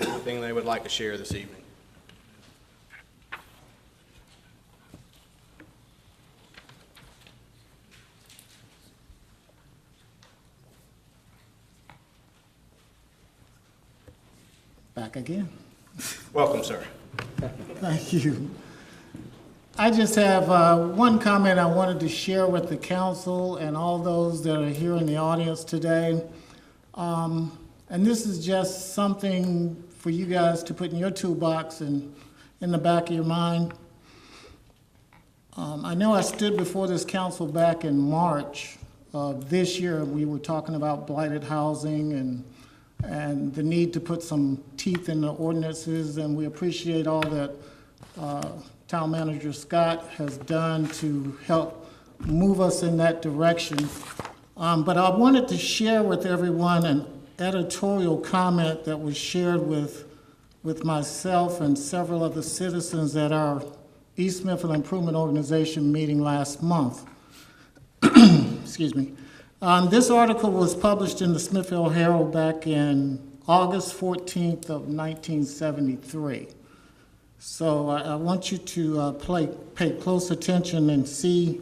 anything they would like to share this evening? Back again. Welcome, sir. Thank you. I just have one comment I wanted to share with the council and all those that are here in the audience today. And this is just something for you guys to put in your toolbox and in the back of your mind. I know I stood before this council back in March of this year. We were talking about blighted housing and the need to put some teeth in the ordinances, and we appreciate all that Town Manager Scott has done to help move us in that direction. But I wanted to share with everyone an editorial comment that was shared with myself and several of the citizens at our East Smithfield Improvement Organization meeting last month. Excuse me. This article was published in the Smithfield Herald back in August 14th of 1973. So I want you to pay close attention and see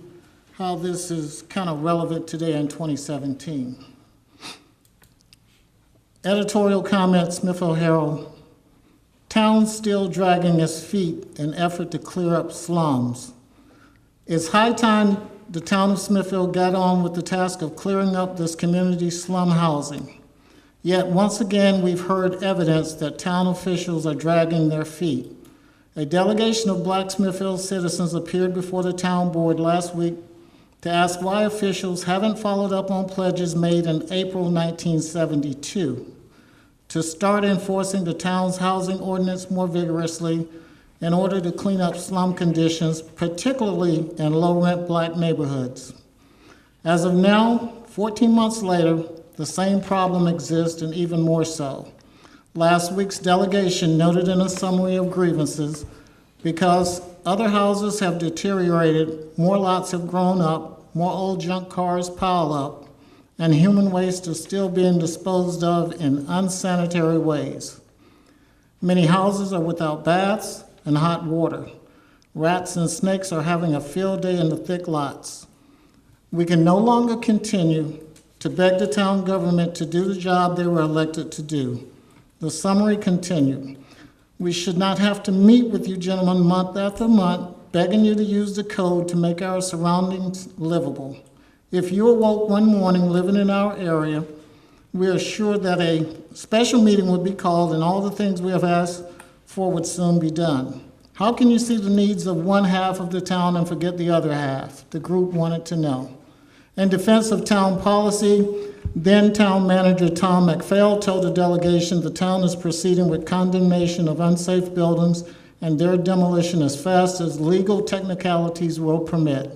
how this is kind of relevant today in 2017. Editorial comment, Smithfield Herald. Town still dragging its feet in effort to clear up slums. It's high time the town of Smithfield got on with the task of clearing up this community slum housing. Yet once again, we've heard evidence that town officials are dragging their feet. A delegation of Black Smithfield citizens appeared before the town board last week to ask why officials haven't followed up on pledges made in April 1972 to start enforcing the town's housing ordinance more vigorously in order to clean up slum conditions, particularly in low-rent Black neighborhoods. As of now, 14 months later, the same problem exists and even more so. Last week's delegation noted in a summary of grievances, because other houses have deteriorated, more lots have grown up, more old junk cars pile up, and human waste is still being disposed of in unsanitary ways. Many houses are without baths and hot water. Rats and snakes are having a field day in the thick lots. We can no longer continue to beg the town government to do the job they were elected to do. The summary continued. We should not have to meet with you gentlemen month after month, begging you to use the code to make our surroundings livable. If you awoke one morning living in our area, we are sure that a special meeting would be called and all the things we have asked for would soon be done. How can you see the needs of one half of the town and forget the other half? The group wanted to know. In defense of town policy, then town manager Tom McPhail told the delegation the town is proceeding with condemnation of unsafe buildings and their demolition as fast as legal technicalities will permit.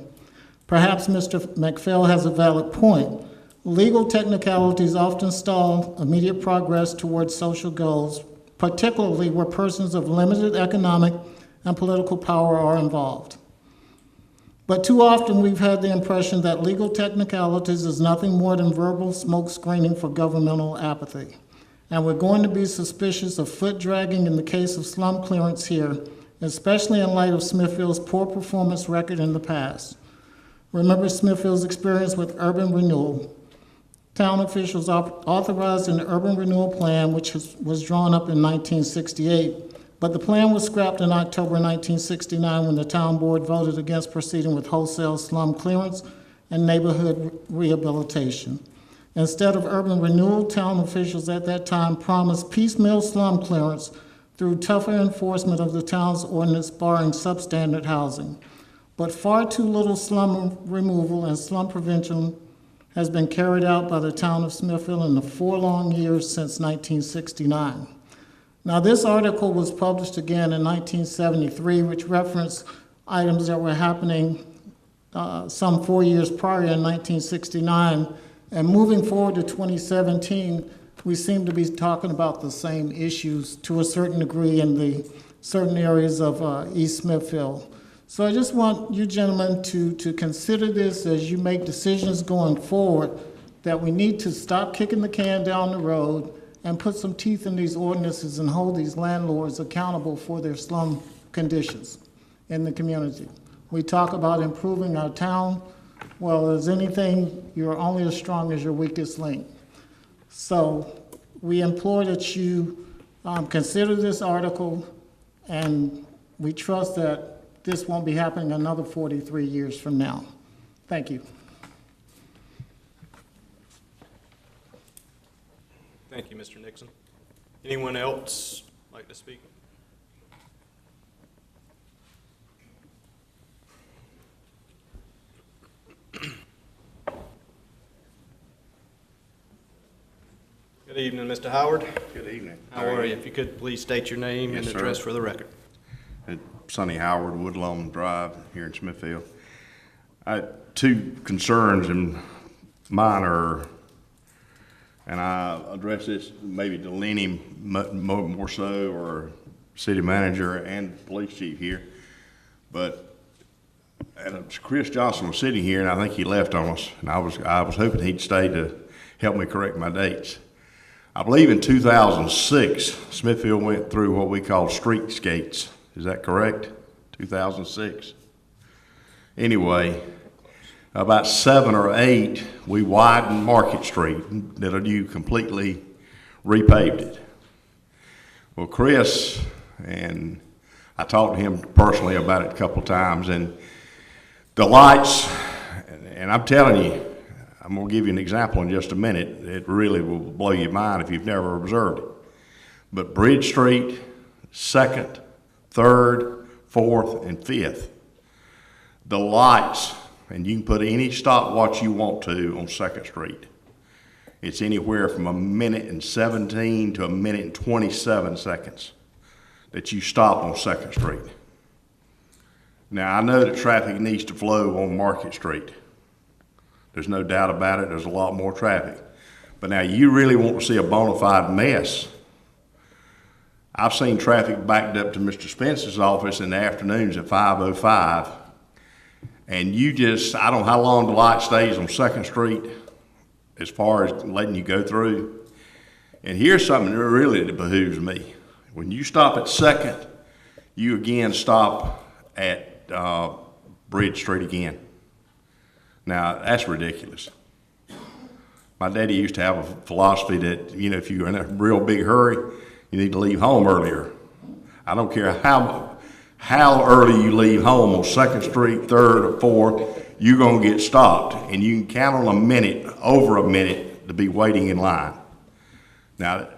Perhaps Mr. McPhail has a valid point. Legal technicalities often stall immediate progress towards social goals, particularly where persons of limited economic and political power are involved. But too often we've had the impression that legal technicalities is nothing more than verbal smoke screening for governmental apathy. And we're going to be suspicious of foot dragging in the case of slum clearance here, especially in light of Smithfield's poor performance record in the past. Remember Smithfield's experience with urban renewal. Town officials authorized an urban renewal plan which was drawn up in 1968. But the plan was scrapped in October 1969 when the town board voted against proceeding with wholesale slum clearance and neighborhood rehabilitation. Instead of urban renewal, town officials at that time promised piecemeal slum clearance through tougher enforcement of the town's ordinance barring substandard housing. But far too little slum removal and slum prevention has been carried out by the town of Smithfield in the 4 long years since 1969. Now, this article was published again in 1973, which referenced items that were happening some 4 years prior in 1969. And moving forward to 2017, we seem to be talking about the same issues to a certain degree in the certain areas of East Smithfield. So I just want you gentlemen to consider this as you make decisions going forward, that we need to stop kicking the can down the road and put some teeth in these ordinances and hold these landlords accountable for their slum conditions in the community. We talk about improving our town. Well, as anything, you're only as strong as your weakest link. So we implore that you consider this article, and we trust that this won't be happening another 43 years from now. Thank you. Thank you, Mr. Nixon. Anyone else like to speak? Good evening, Mr. Howard. Good evening. How are you? If you could please state your name and Yes, sir. address for the record. Sonny Howard, Woodlawn Drive here in Smithfield. I had 2 concerns, and mine are, and I address this maybe to Lenny more so, or city manager and police chief here, but Chris Johnson was sitting here, and I think he left on us, and I was hoping he'd stay to help me correct my dates. I believe in 2006, Smithfield went through what we call streetscapes. Is that correct? 2006. Anyway, about 7 or 8, we widened Market Street, that you completely repaved it. Well, Chris, and I talked to him personally about it a couple of times, and the lights, and I'm telling you, I'm going to give you an example in just a minute. It really will blow your mind if you've never observed it. But Bridge Street, 2nd, 3rd, 4th, and 5th, the lights, and you can put any stopwatch you want to on 2nd Street. It's anywhere from 1:17 to 1:27 seconds that you stop on 2nd Street. Now, I know that traffic needs to flow on Market Street. There's no doubt about it. There's a lot more traffic. But now, you really want to see a bona fide mess. I've seen traffic backed up to Mr. Spence's office in the afternoons at 5:05. And you just, I don't know how long the light stays on 2nd Street as far as letting you go through. And here's something that really behooves me. When you stop at 2nd, you again stop at Bridge Street again. Now, that's ridiculous. My daddy used to have a philosophy that, you know, if you're in a real big hurry, you need to leave home earlier. I don't care how early you leave home on 2nd Street, 3rd, or 4th, you're going to get stopped. And you can count on a minute, over a minute, to be waiting in line. Now,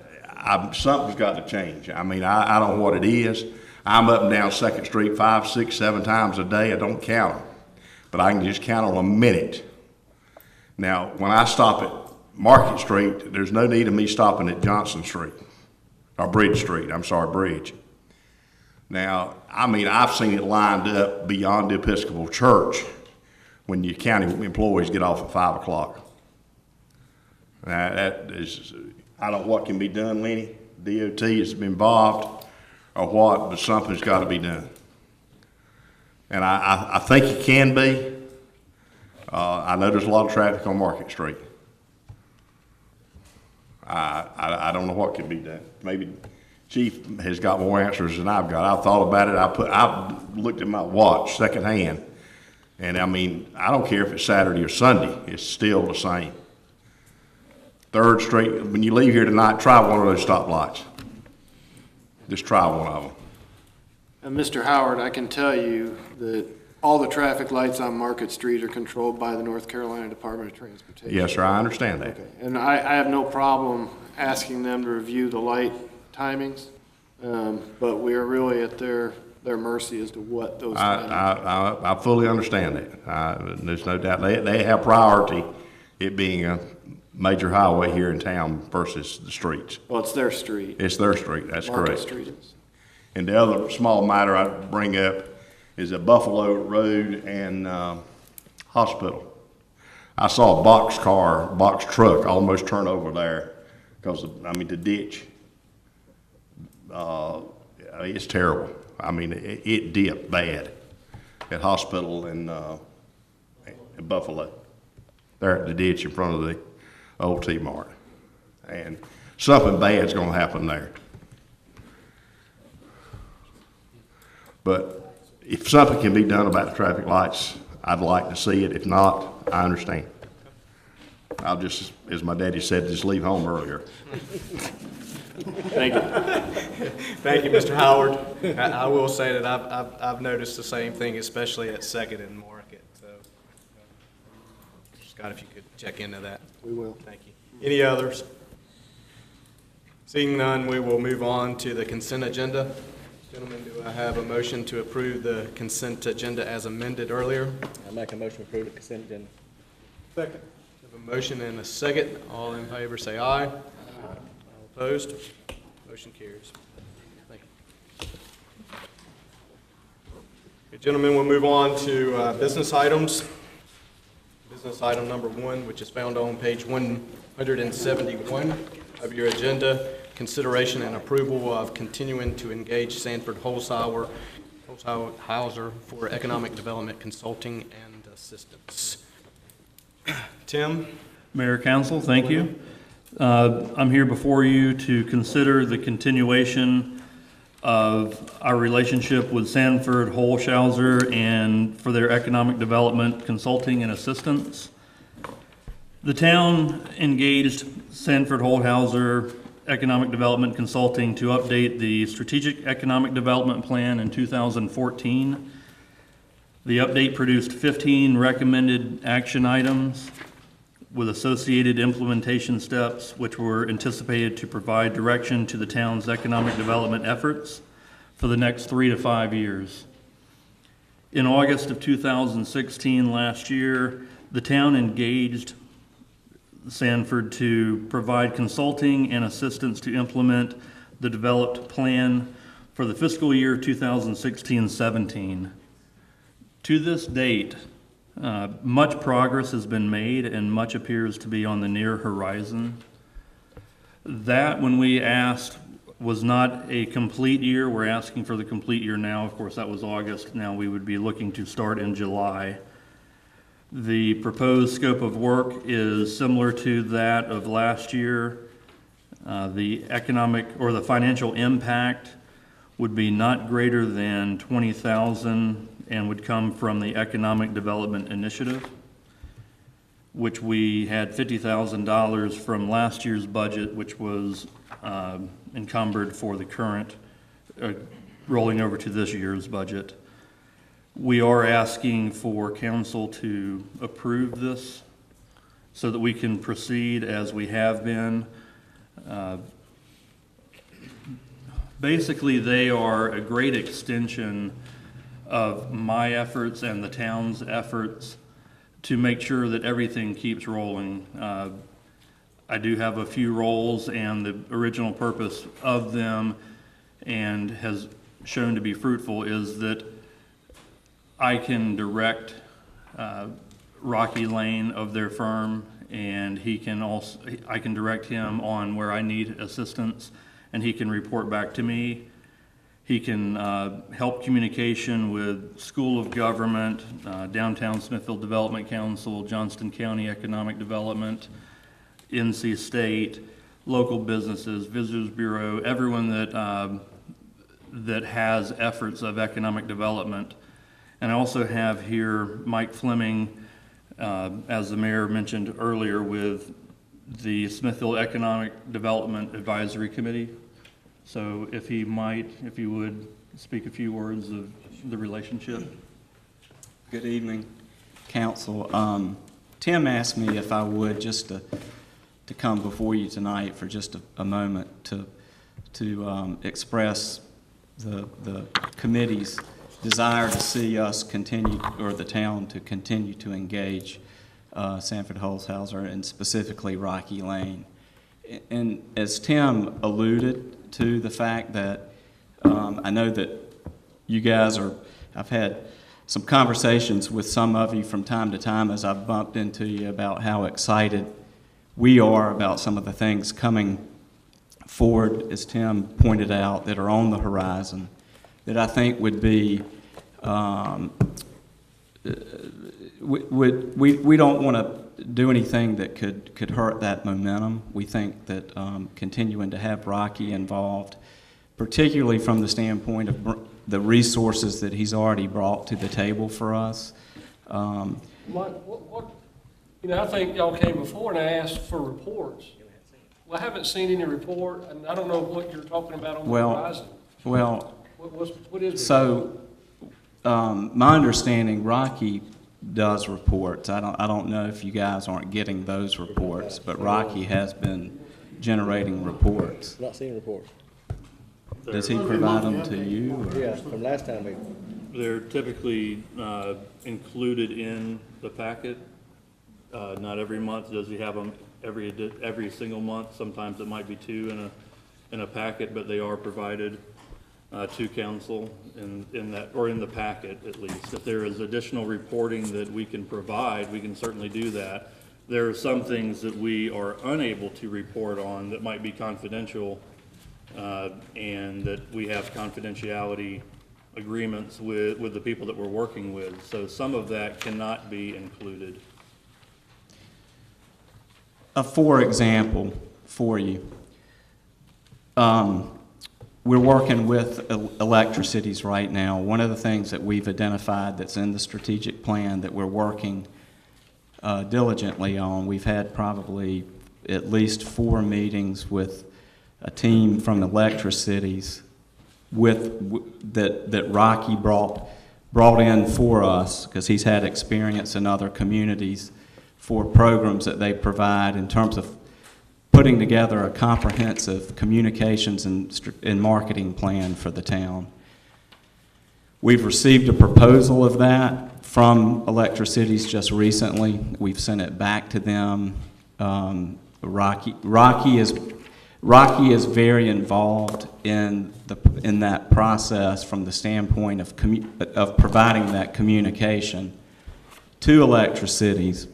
something's got to change. I mean, I don't know what it is. I'm up and down 2nd Street 5, 6, 7 times a day. I don't count them. But I can just count on a minute. Now, when I stop at Market Street, there's no need of me stopping at Johnson Street, or Bridge Street, I'm sorry, Bridge. Now, I mean, I've seen it lined up beyond the Episcopal Church when your county employees get off at 5 o'clock. Now, that is, I don't know what can be done, Lenny. DOT has been involved or what, but something's got to be done. And I think it can be. I know there's a lot of traffic on Market Street. I don't know what can be done. Maybe Chief has got more answers than I've got. I've thought about it. I've looked at my watch secondhand, and I mean, I don't care if it's Saturday or Sunday. It's still the same. 3rd Street. When you leave here tonight, try one of those stoplights. Just try one of them. And Mr. Howard, I can tell you that all the traffic lights on Market Street are controlled by the North Carolina Department of Transportation. Yes, sir. I understand that. Okay. And I have no problem asking them to review the light timings, but we are really at their mercy as to what those timings. I fully understand that. There's no doubt. They have priority, it being a major highway here in town versus the streets. Well, it's their street. It's their street, that's correct. Market Street is. And the other small matter I'd bring up is at Buffalo Road and Hospital. I saw a box truck almost turn over there because, the ditch, it's terrible. I mean, it dipped bad at Hospital and at Buffalo. There at the ditch in front of the old T-Mart. And something bad's going to happen there. But if something can be done about the traffic lights, I'd like to see it. If not, I understand. I'll just, as my daddy said, just leave home earlier. Thank you. Thank you, Mr. Howard. I will say that I've noticed the same thing, especially at 2nd and Market. So, Scott, if you could check into that. We will. Thank you. Any others? Seeing none, we will move on to the consent agenda. Gentlemen, do I have a motion to approve the consent agenda as amended earlier? I make a motion to approve the consent agenda. Second. We have a motion and a second. All in favor say aye. All opposed? Motion carries. Thank you. Okay, gentlemen, we'll move on to business items. Business item number 1, which is found on page 171 of your agenda. Consideration and approval of continuing to engage Sanford Holzhauer for economic development consulting and assistance. Tim? Mayor, Council, thank you. I'm here before you to consider the continuation of our relationship with Sanford Holshouser and for their economic development consulting and assistance. The town engaged Sanford Holshouser Economic Development Consulting to update the Strategic Economic Development Plan in 2014. The update produced 15 recommended action items with associated implementation steps, which were anticipated to provide direction to the town's economic development efforts for the next 3 to 5 years. In August of 2016, last year, the town engaged Sanford to provide consulting and assistance to implement the developed plan for the fiscal year 2016-17. To this date, much progress has been made and much appears to be on the near horizon. That, when we asked, was not a complete year. We're asking for the complete year now. Of course, that was August. Now we would be looking to start in July. The proposed scope of work is similar to that of last year. The economic or the financial impact would be not greater than $20,000 and would come from the Economic Development Initiative, which we had $50,000 from last year's budget, which was encumbered for the current, rolling over to this year's budget. We are asking for council to approve this so that we can proceed as we have been. Basically, they are a great extension of my efforts and the town's efforts to make sure that everything keeps rolling. I do have a few roles, and the original purpose of them, and has shown to be fruitful, is that I can direct Rocky Lane of their firm, and I can direct him on where I need assistance, and he can report back to me. He can help communication with School of Government, Downtown Smithfield Development Council, Johnston County Economic Development, NC State, local businesses, Visitors Bureau, everyone that has efforts of economic development. And I also have here Mike Fleming, as the mayor mentioned earlier, with the Smithfield Economic Development Advisory Committee. So if you would speak a few words of the relationship. Good evening, council. Tim asked me if I would just to come before you tonight for just a moment to express the committee's desire to see us continue, or the town to continue to engage Sanford Holshouser and specifically Rocky Lane. And as Tim alluded to the fact that I know that you guys I've had some conversations with some of you from time to time as I've bumped into you about how excited we are about some of the things coming forward, as Tim pointed out, that are on the horizon, that I think would be, we don't want to do anything that could hurt that momentum. We think that continuing to have Rocky involved, particularly from the standpoint of the resources that he's already brought to the table for us. I think y'all came before and asked for reports. Well, I haven't seen any report, and I don't know what you're talking about on the horizon. Well, what is it? So, my understanding, Rocky does reports. I don't know if you guys aren't getting those reports, but Rocky has been generating reports. Not seeing reports. Does he provide them to you? Or? Yeah, from last time we. They're typically included in the packet. Not every month does he have them every single month. Sometimes it might be two in a packet, but they are provided to council in that, or in the packet at least. If there is additional reporting that we can provide, we can certainly do that. There are some things that we are unable to report on that might be confidential, and that we have confidentiality agreements with the people that we're working with. So some of that cannot be included. For example, for you, we're working with electricities right now. One of the things that we've identified that's in the strategic plan that we're working diligently on, we've had probably at least 4 meetings with a team from electricities that Rocky brought in for us, because he's had experience in other communities for programs that they provide in terms of putting together a comprehensive communications and marketing plan for the town. We've received a proposal of that from Electricities just recently. We've sent it back to them. Rocky is very involved in that process from the standpoint of providing that communication to Electricities.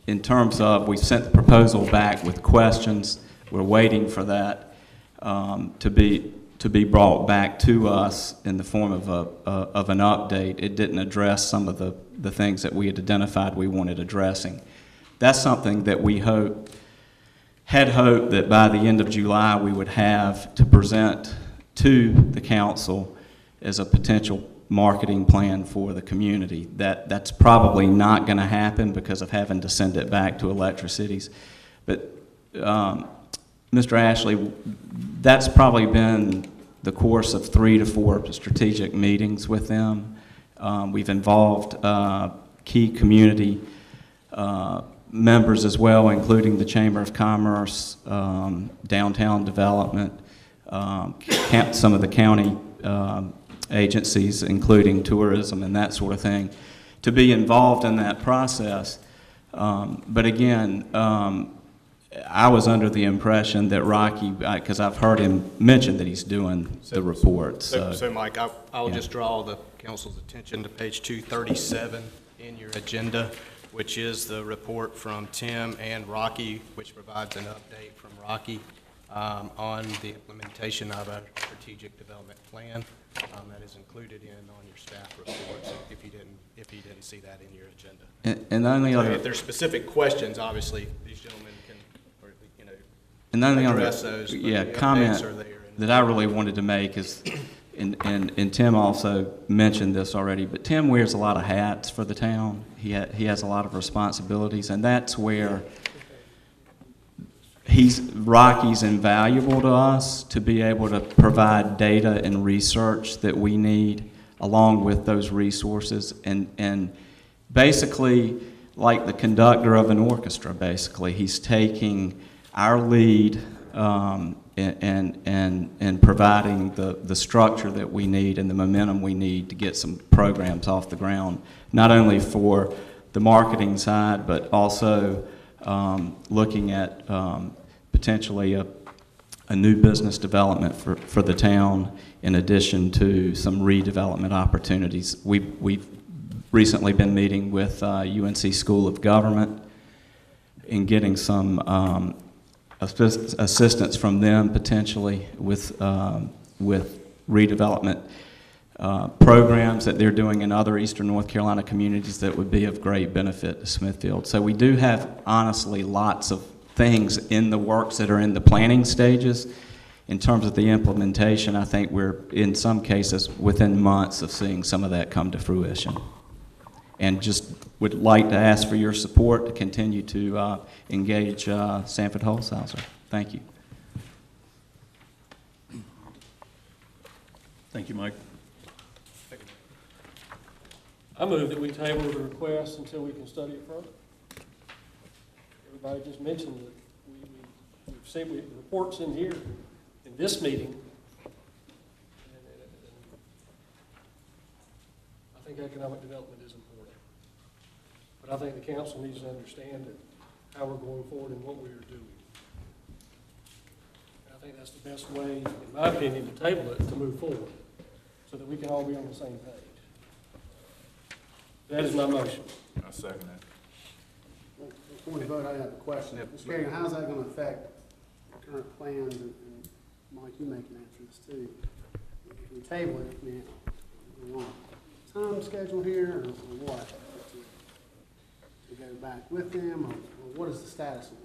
In terms of, we sent the proposal back with questions. We're waiting for that to be brought back to us in the form of an update. It didn't address some of the things that we had identified we wanted addressing. That's something that we had hoped that by the end of July we would have to present to the council as a potential marketing plan for the community. That's probably not going to happen because of having to send it back to Electricities. But Mr. Ashley, that's probably been the course of 3 to 4 strategic meetings with them. We've involved key community members as well, including the Chamber of Commerce, Downtown Development, some of the county agencies, including tourism and that sort of thing, to be involved in that process. But again, I was under the impression that Rocky, because I've heard him mention that he's doing the report. So Mike, I'll just draw the council's attention to page 237 in your agenda, which is the report from Tim and Rocky, which provides an update from Rocky on the implementation of a strategic development plan that is included on your staff report, if you didn't see that in your agenda. And the only other, if there's specific questions, obviously, these gentlemen can, and the only address other, those. yeah, the comment updates are there. that I really wanted to make is, and Tim also mentioned this already, but Tim wears a lot of hats for the town. He has a lot of responsibilities, and that's where Rocky's invaluable to us to be able to provide data and research that we need along with those resources, and basically like the conductor of an orchestra. Basically, he's taking our lead and providing the structure that we need and the momentum we need to get some programs off the ground, not only for the marketing side, but also looking at potentially a new business development for the town, in addition to some redevelopment opportunities. We've recently been meeting with UNC School of Government and getting some assistance from them potentially with redevelopment programs that they're doing in other Eastern North Carolina communities that would be of great benefit to Smithfield. So we do have, honestly, lots of things in the works that are in the planning stages. In terms of the implementation, I think we're, in some cases, within months of seeing some of that come to fruition. And just would like to ask for your support to continue to engage Sanford Holshouser. Thank you. Thank you, Mike. I move that we table the request until we can study it further. Everybody just mentioned that we've seen the reports in here in this meeting. And I think economic development is important. But I think the council needs to understand how we're going forward and what we are doing. And I think that's the best way, in my opinion, to table it, to move forward, so that we can all be on the same page. That is my motion. I second that. Before we vote, I have a question. Mr. Kerrigan, how's that going to affect current plans? And Mike, you may can answer this too. If we table it, we want time schedule here, or what? To go back with them, or what is the status of it?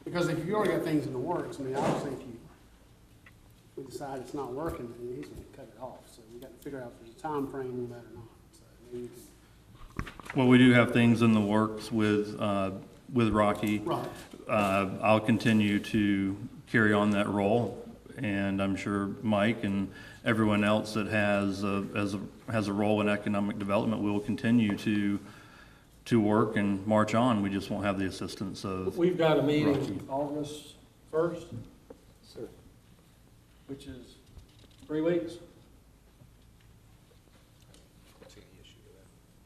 Because if you already got things in the works, I mean, obviously, we decide it's not working, then he's gonna cut it off. So we got to figure out if there's a time frame on that or not. So maybe we can. Well, we do have things in the works with Rocky. Right. I'll continue to carry on that role, and I'm sure Mike and everyone else that has a role in economic development will continue to work and march on. We just won't have the assistance of We've got a meeting Rocky. August 1st, Sir. which is 3 weeks.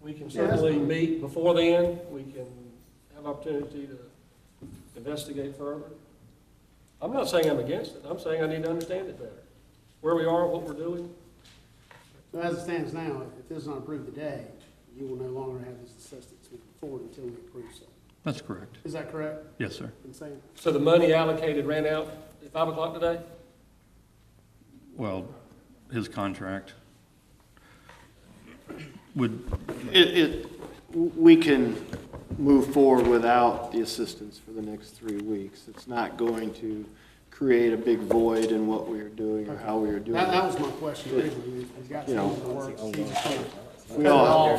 We can certainly meet before then. We can have opportunity to investigate further. I'm not saying I'm against it. I'm saying I need to understand it better. Where we are, what we're doing. So as it stands now, if this is not approved today, you will no longer have this assistance moving forward until we approve something. That's correct. Is that correct? Yes, sir. In saying? So the money allocated ran out at 5 o'clock today? Well, his contract would, We can move forward without the assistance for the next 3 weeks. It's not going to create a big void in what we are doing or how we are doing That it. was my question originally. We've got You know, things in the works. We all,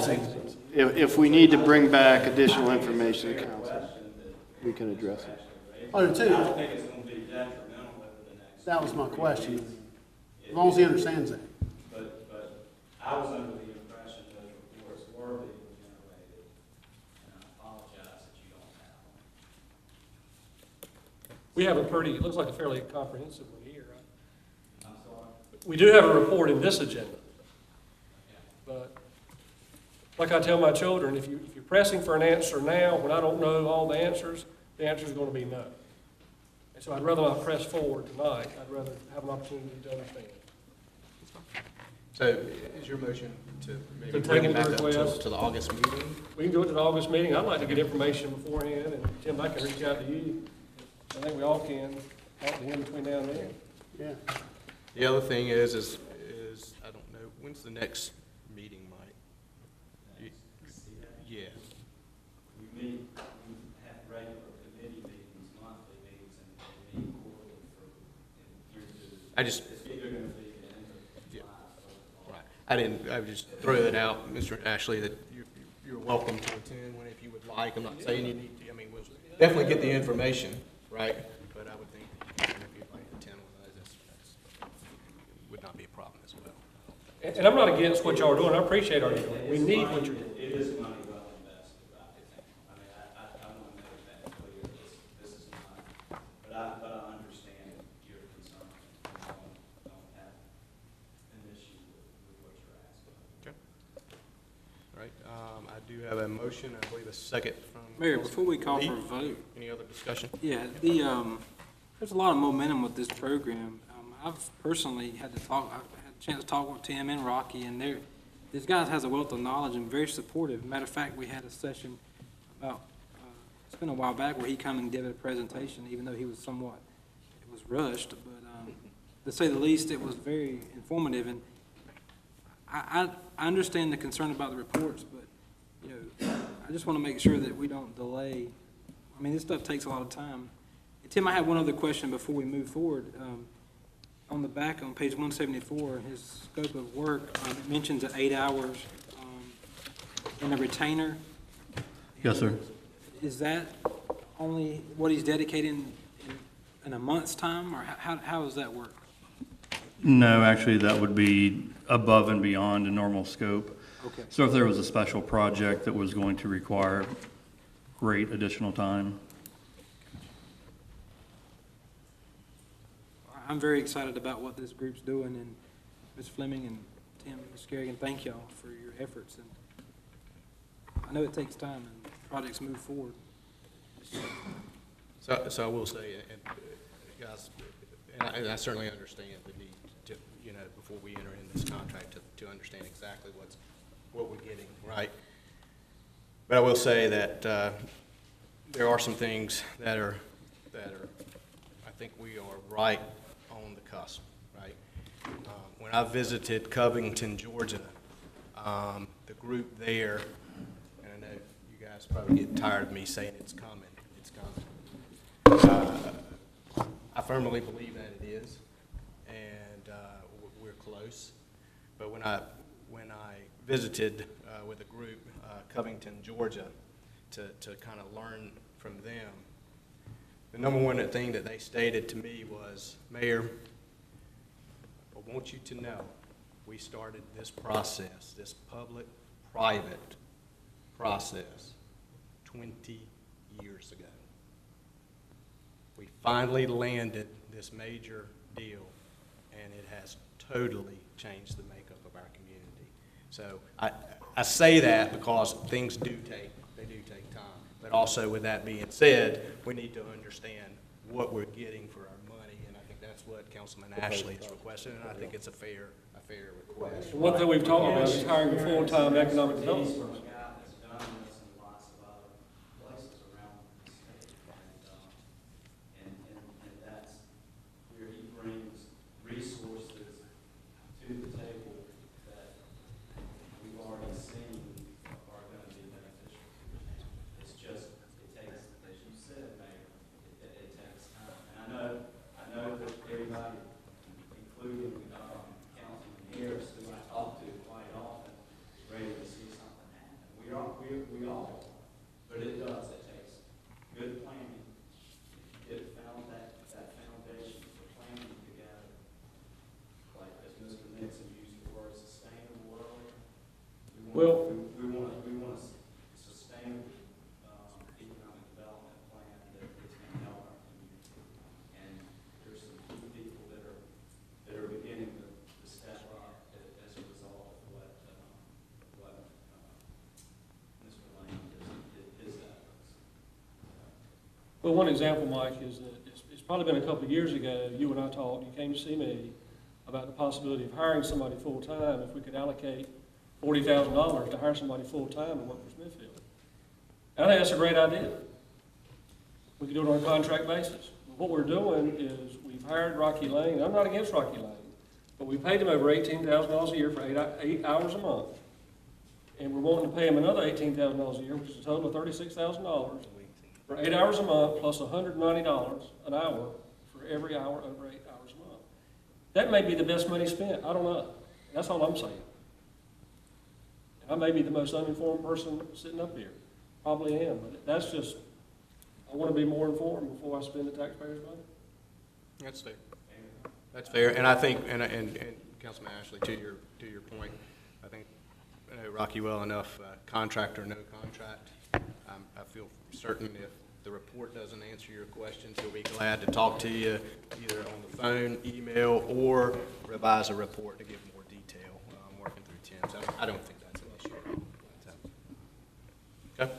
if we need to bring back additional information to council, we can address it. Oh, too. I don't think it's gonna be detrimental over the next. That was my question. As long as he understands that. But I was under the impression those reports were being generated, and I apologize that you don't have them. We have a pretty, it looks like a fairly comprehensive one here, right? I'm sorry. We do have a report in this agenda. But like I tell my children, if you're pressing for an answer now, when I don't know all the answer's going to be no. And so I'd rather not press forward tonight. I'd rather have an opportunity to understand. So is your motion to maybe To bring take it back into up request. to the August meeting? We can do it at the August meeting. I'd like to get information beforehand, and Tim, I can reach out to you. I think we all can, talk to him between now and then. Yeah. The other thing is I don't know, when's the next meeting, Mike? Yeah. We meet, we have regular committee meetings, monthly meetings, and meet quarterly for, I just, it's either gonna be the end of July or right. I would just throw that out, Mr. Ashley, that you're welcome to attend if you would like. I'm not saying you need to. I mean, we'll definitely get the information, right? But I would think if you'd like to attend one of those, that would not be a problem as well. And I'm not against what y'all are doing. I appreciate what you're doing. We need what you're doing. it is money well invested, right? I mean, I want to make that clear, this is not, but I understand your concern. I don't have an issue with what you're asking. Okay. All right, I do have a motion, I believe a second from. Mayor, before we call Lee. for a vote, Any other discussion? yeah, there's a lot of momentum with this program. I've personally I've had a chance to talk with Tim and Rocky, and these guys has a wealth of knowledge and very supportive. Matter of fact, we had a session about, it's been a while back, where he come and did a presentation, even though it was rushed, but to say the least, it was very informative, and I understand the concern about the reports, but, you know, I just want to make sure that we don't delay. I mean, this stuff takes a lot of time. And Tim, I have one other question before we move forward. On the back, on page 174, his scope of work, it mentions 8 hours in a retainer. yes, sir. Is that only what he's dedicating in a month's time, or how does that work? No, actually, that would be above and beyond a normal scope. Okay. So if there was a special project that was going to require great additional time, I'm very excited about what this group's doing, and Ms. Fleming and Tim, Ms. Kerrigan, thank y'all for your efforts. And I know it takes time, and projects move forward. So I will say, guys, and I certainly understand the need to, before we enter in this contract, to understand exactly what we're getting, right? But I will say that there are some things that are, I think we are right on the cusp, right? When I visited Covington, Georgia, the group there, and I know you guys probably get tired of me saying it's coming. I firmly believe that it is, and close. But when I visited with a group, Covington, Georgia, to kind of learn from them, the number one thing that they stated to me was, Mayor, I want you to know, we started this process, this public-private process, 20 years ago. We finally landed this major deal, and it has totally changed the makeup of our community. So I say that because things do take time. But also with that being said, we need to understand what we're getting for our money, and I think that's what Councilman Ashley is requesting, and I think it's a fair request. One thing we've talked about is hiring a full-time economic development From a person. guy that's done this in lots of other places around the state. And that's where he brings resources to the table that we've already seen are gonna be beneficial to the town. It's just, it takes, as you said, Mayor, it takes time. And I know that everybody, including, Councilman Harris, who I talk to quite often, is ready to see something happen. We all, but it does, it takes good planning. It found that foundation for planning together. Like, as Mr. Nixon used the word sustainable earlier, we want a sustainable, economic development plan that's gonna help our community. And there's some key people that are beginning to step up as a result of what Mr. Lane his efforts. Well, one example, Mike, is that it's probably been a couple of years ago, you and I talked, you came to see me about the possibility of hiring somebody full-time, if we could allocate $40,000 to hire somebody full-time and work for Smithfield. And I think that's a great idea. We could do it on a contract basis. What we're doing is, we've hired Rocky Lane. I'm not against Rocky Lane, but we paid him over $18,000 a year for 8 hours a month. And we're wanting to pay him another $18,000 a year, which is a total of $36,000 for 8 hours a month, plus $190 an hour for every hour over 8 hours a month. That may be the best money spent. I don't know. That's all I'm saying. I may be the most uninformed person sitting up here. Probably am, but that's just, I want to be more informed before I spend the taxpayers' money. That's fair. That's fair, and I think, and Councilman Ashley, to your point, I think I know Rocky well enough, contract or no contract. I feel certain if the report doesn't answer your questions, he'll be glad to talk to you either on the phone, email, or revise a report to give more detail. I'm working through Tim, so I don't think that's an issue. Okay.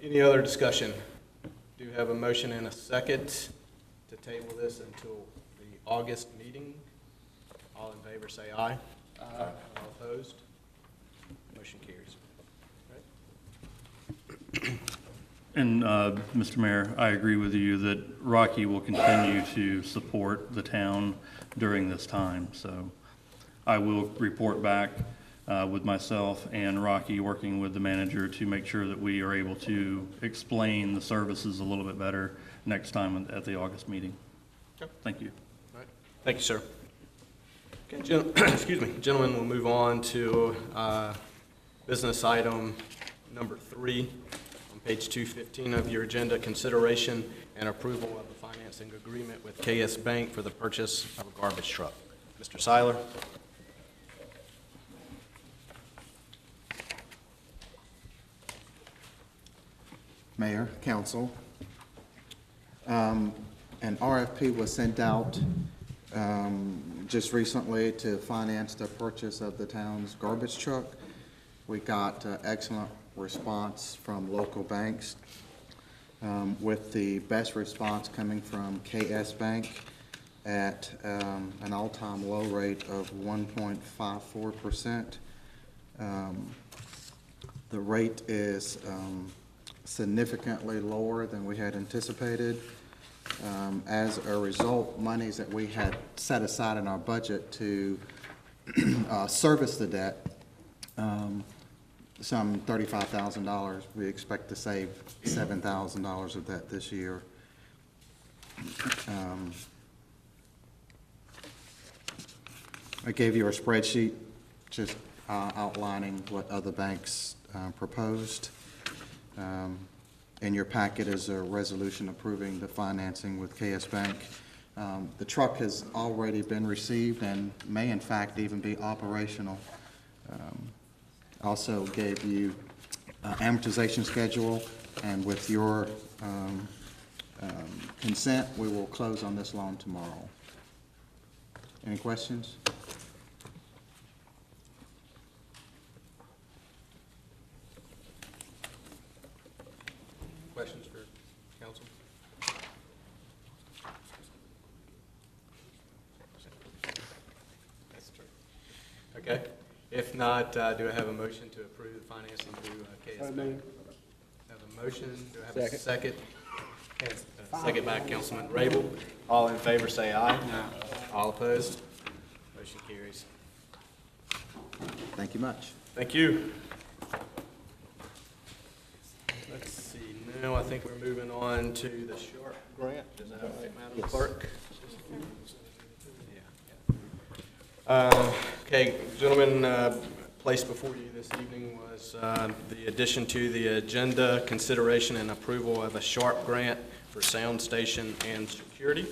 Any other discussion? Do you have a motion and a second to table this until the August meeting? All in favor say aye. Aye. All opposed? Motion carries. And, Mr. Mayor, I agree with you that Rocky will continue to support the town during this time. So I will report back with myself and Rocky working with the manager to make sure that we are able to explain the services a little bit better next time at the August meeting. Okay. Thank you. All right. Thank you, sir. Okay, excuse me. Gentlemen, we'll move on to business item number 3 on page 215 of your agenda, consideration and approval of the financing agreement with KS Bank for the purchase of a garbage truck. Mr. Seiler. Mayor, Council, an RFP was sent out just recently to finance the purchase of the town's garbage truck. We got excellent response from local banks, with the best response coming from KS Bank at an all-time low rate of 1.54%. The rate is significantly lower than we had anticipated. As a result, monies that we had set aside in our budget to service the debt, some $35,000, we expect to save $7,000 of that this year. I gave you a spreadsheet just outlining what other banks proposed. In your packet is a resolution approving the financing with KS Bank. The truck has already been received and may in fact even be operational. Also gave you amortization schedule, and with your consent, we will close on this loan tomorrow. Any questions? Questions for council? That's true. Okay. If not, do I have a motion to approve the financing through KS Bank? Have a motion. Do I have a second? Second by Councilman Rabel. All in favor say aye. All opposed? Motion carries. Thank you much. Thank you. Let's see, now I think we're moving on to the Sharp grant. Is that right, Madam Clerk? Okay, gentlemen, placed before you this evening was the addition to the agenda, consideration and approval of a Sharp grant for sound station and security.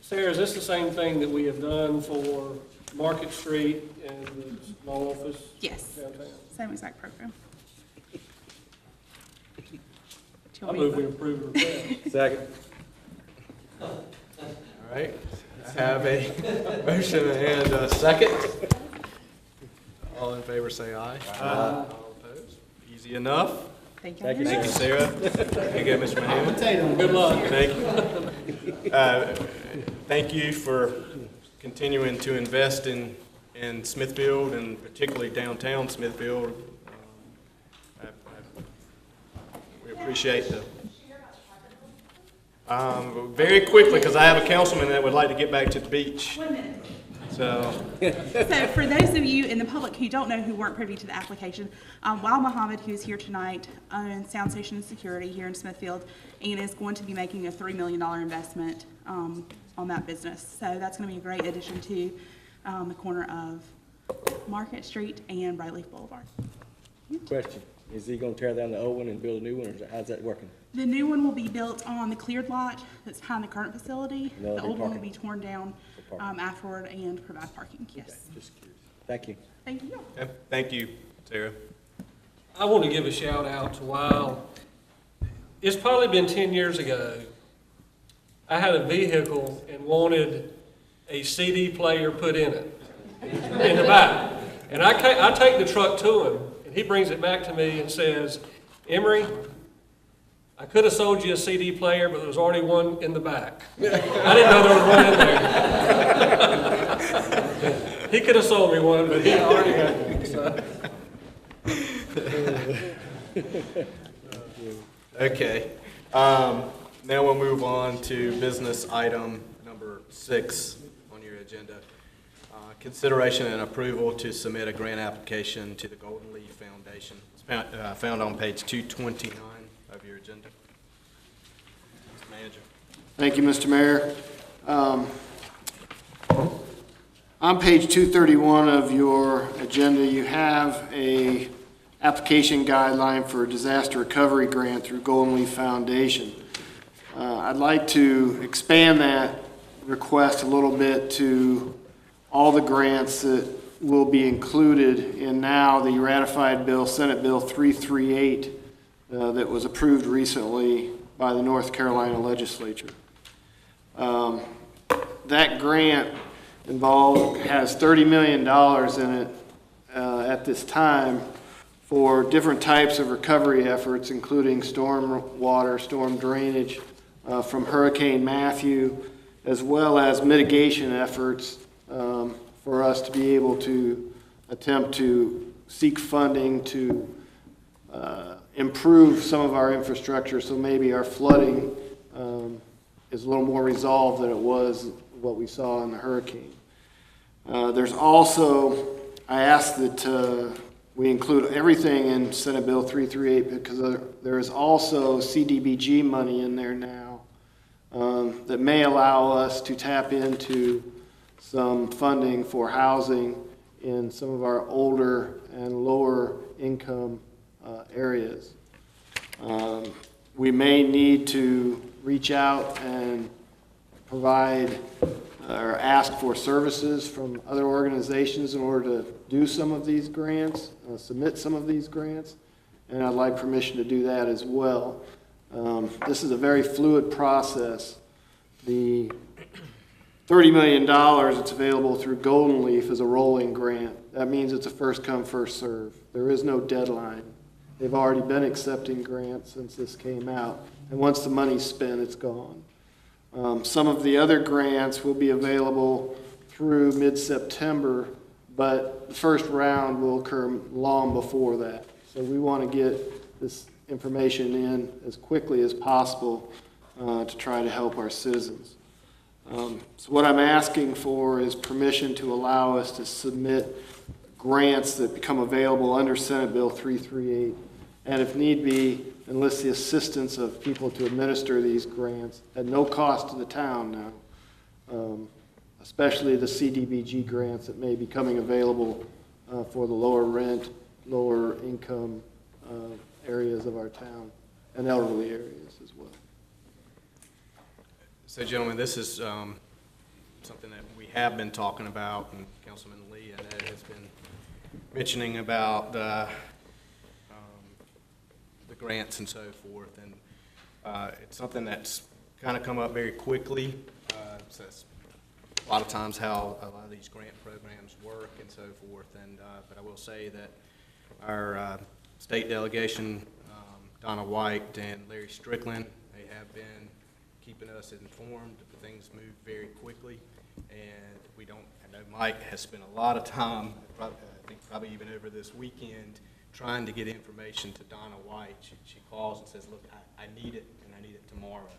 Sarah, is this the same thing that we have done for Market Street and the law office? Yes, Downtown? same exact program. I move we approve the request. Second. All right, I have a motion and a second. All in favor say aye. All opposed? Easy enough. Thank you. Thank you, Sarah. Thank you, Mr. Mahan. Good luck. Thank you. Thank you for continuing to invest in Smithfield, and particularly downtown Smithfield. We appreciate the, very quickly, because I have a councilman that would like to get back to the beach. 1 minute. So, So for those of you in the public who don't know, who weren't privy to the application, Weil Muhammad, who's here tonight, owns Sound Station Security here in Smithfield, and is going to be making a $3 million investment on that business. So that's going to be a great addition to the corner of Market Street and Brightleaf Boulevard. Question, is he gonna tear down the old one and build a new one, or how's that working? The new one will be built on the cleared lot that's behind the current facility. No, The old one will parking. be torn down afterward and provide parking, yes. Okay, just curious. Thank you. Thank you. thank you, Sarah. I want to give a shout out to Weil. It's probably been 10 years ago. I had a vehicle and wanted a CD player put in it, in the back. And I take the truck to him, and he brings it back to me and says, Emery, I could have sold you a CD player, but there was already one in the back. I didn't know there was one in there. He could have sold me one, but he already had one. So. Okay. Now we'll move on to business item number 6 on your agenda. Consideration and approval to submit a grant application to the Golden Leaf Foundation. It's found on page 229 of your agenda. Mr. Manager. Thank you, Mr. Mayor. On page 231 of your agenda, you have a application guideline for a disaster recovery grant through Golden Leaf Foundation. I'd like to expand that request a little bit to all the grants that will be included in now the ratified bill, Senate Bill 338, that was approved recently by the North Carolina legislature. That grant has $30 million in it at this time for different types of recovery efforts, including storm water, storm drainage from Hurricane Matthew, as well as mitigation efforts for us to be able to attempt to seek funding to improve some of our infrastructure, so maybe our flooding is a little more resolved than it was what we saw in the hurricane. There's also, I asked that we include everything in Senate Bill 338 because there is also CDBG money in there now that may allow us to tap into some funding for housing in some of our older and lower income areas. We may need to reach out and provide or ask for services from other organizations in order to do some of these grants, submit some of these grants, and I'd like permission to do that as well. This is a very fluid process. The $30 million that's available through Golden Leaf is a rolling grant. That means it's a first come, first serve. There is no deadline. They've already been accepting grants since this came out, and once the money's spent, it's gone. Some of the other grants will be available through mid-September, but the first round will occur long before that. So we want to get this information in as quickly as possible to try to help our citizens. So what I'm asking for is permission to allow us to submit grants that become available under Senate Bill 338, and if need be, enlist the assistance of people to administer these grants at no cost to the town now, especially the CDBG grants that may be coming available for the lower rent, lower income areas of our town, and elderly areas as well. So, gentlemen, this is something that we have been talking about, and Councilman Lee, I know, has been mentioning about the grants and so forth, and it's something that's kind of come up very quickly. So that's a lot of times how a lot of these grant programs work and so forth, and but I will say that our state delegation, Donna White and Larry Strickland, they have been keeping us informed. Things move very quickly, and we don't, I know Mike has spent a lot of time, I think probably even over this weekend, trying to get information to Donna White. She calls and says, look, I need it, and I need it tomorrow.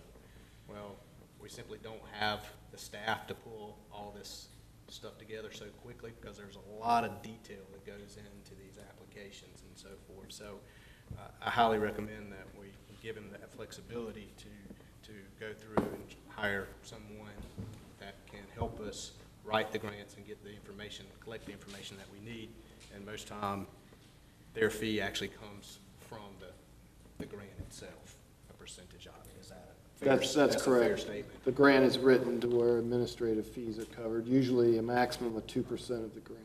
Well, we simply don't have the staff to pull all this stuff together so quickly, because there's a lot of detail that goes into these applications and so forth. So I highly recommend that we give him that flexibility to go through and hire someone that can help us write the grants and get the information, collect the information that we need. And most time, their fee actually comes from the grant itself, a percentage of it. Is that a fair, That's correct. a fair statement? The grant is written to where administrative fees are covered, usually a maximum of 2% of the grant.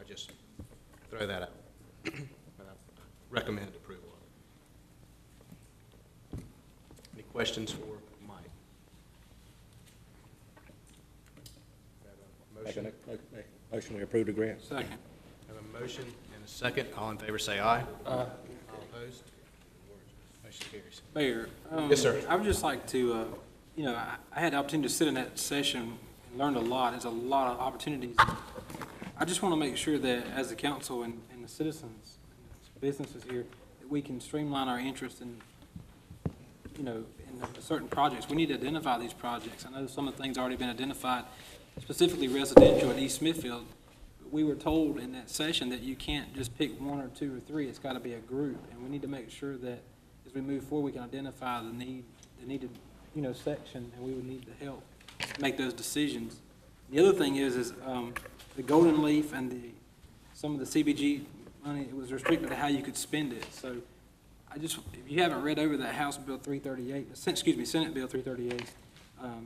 I just throw that out. But I recommend approval of it. Any questions for Mike? Make a motion to approve the grant. Second. Have a motion and a second. All in favor say aye. Aye. All opposed? Motion carries. Mayor. Yes, sir. I would just like to, I had the opportunity to sit in that session and learned a lot. There's a lot of opportunities. I just want to make sure that as the council and the citizens, and businesses here, that we can streamline our interest in, in certain projects. We need to identify these projects. I know some of the things already been identified, specifically residential at East Smithfield. We were told in that session that you can't just pick one or two or three. It's got to be a group, and we need to make sure that as we move forward, we can identify the needed, section, and we would need the help to make those decisions. The other thing is the Golden Leaf and some of the CBG money, it was restricted to how you could spend it. So if you haven't read over that House Bill 338, Senate Bill 338,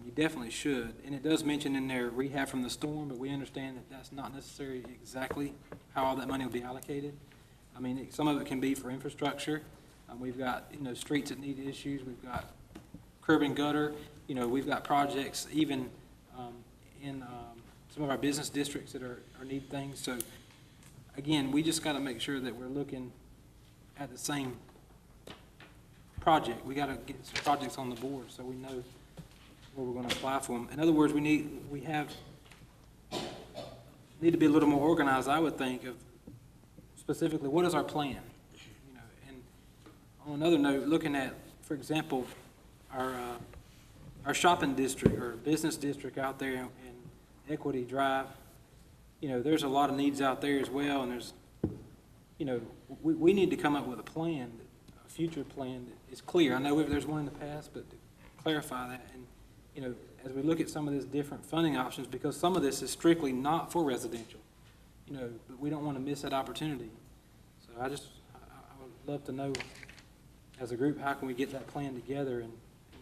you definitely should. And it does mention in there rehab from the storm, but we understand that that's not necessarily exactly how all that money will be allocated. I mean, some of it can be for infrastructure. We've got, streets that need issues. We've got curb and gutter. We've got projects even in some of our business districts that are need things. So again, we just got to make sure that we're looking at the same project. We got to get some projects on the board so we know where we're going to apply for them. In other words, we need to be a little more organized, I would think, of specifically what is our plan. And on another note, looking at, for example, our shopping district or business district out there in Equity Drive, there's a lot of needs out there as well, and there's, we need to come up with a plan, a future plan that is clear. I know there's one in the past, but to clarify that, and as we look at some of these different funding options, because some of this is strictly not for residential, but we don't want to miss that opportunity. So I would love to know, as a group, how can we get that plan together and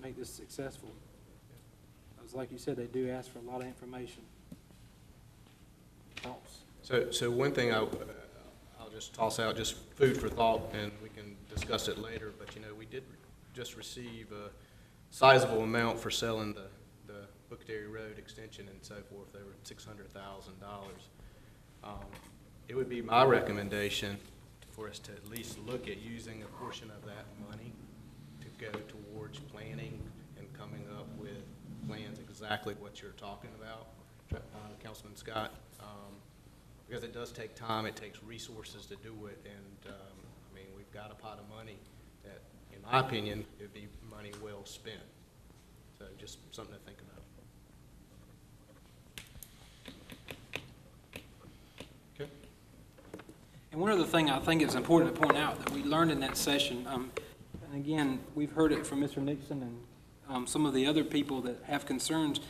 make this successful? Because like you said, they do ask for a lot of information. Thoughts? So one thing I'll just toss out, just food for thought, and we can discuss it later, but we did just receive a sizable amount for selling the Bookterry Road extension and so forth. They were $600,000. It would be my recommendation for us to at least look at using a portion of that money to go towards planning and coming up with plans exactly what you're talking about, Councilman Scott, because it does take time, it takes resources to do it, and we've got a pot of money that, in my opinion, it would be money well spent. So just something to think about. Okay. And one other thing I think is important to point out that we learned in that session, and again, we've heard it from Mr. Nixon and some of the other people that have concerns.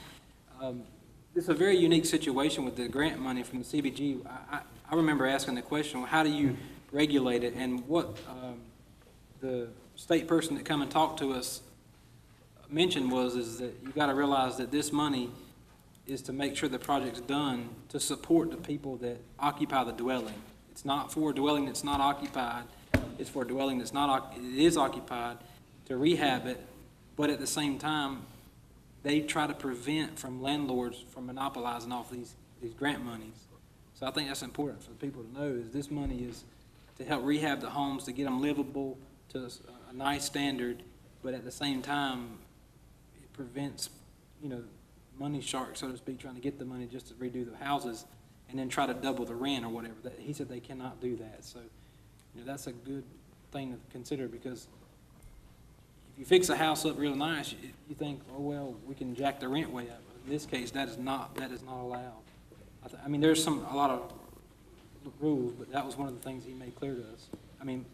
It's a very unique situation with the grant money from the CBG. I remember asking the question, well, how do you regulate it? And what the state person that come and talked to us mentioned is that you got to realize that this money is to make sure the project's done to support the people that occupy the dwelling. It's not for a dwelling that's not occupied. It's for a dwelling that's it is occupied, to rehab it, but at the same time, they try to prevent from landlords from monopolizing off these grant monies. So I think that's important for the people to know, is this money is to help rehab the homes, to get them livable to a nice standard, but at the same time, it prevents, money sharks, so to speak, trying to get the money just to redo the houses and then try to double the rent or whatever. He said they cannot do that. So, that's a good thing to consider, because if you fix a house up real nice, you think, oh, well, we can jack the rent way up. In this case, that is not allowed. There's a lot of rules, but that was one of the things he made clear to us.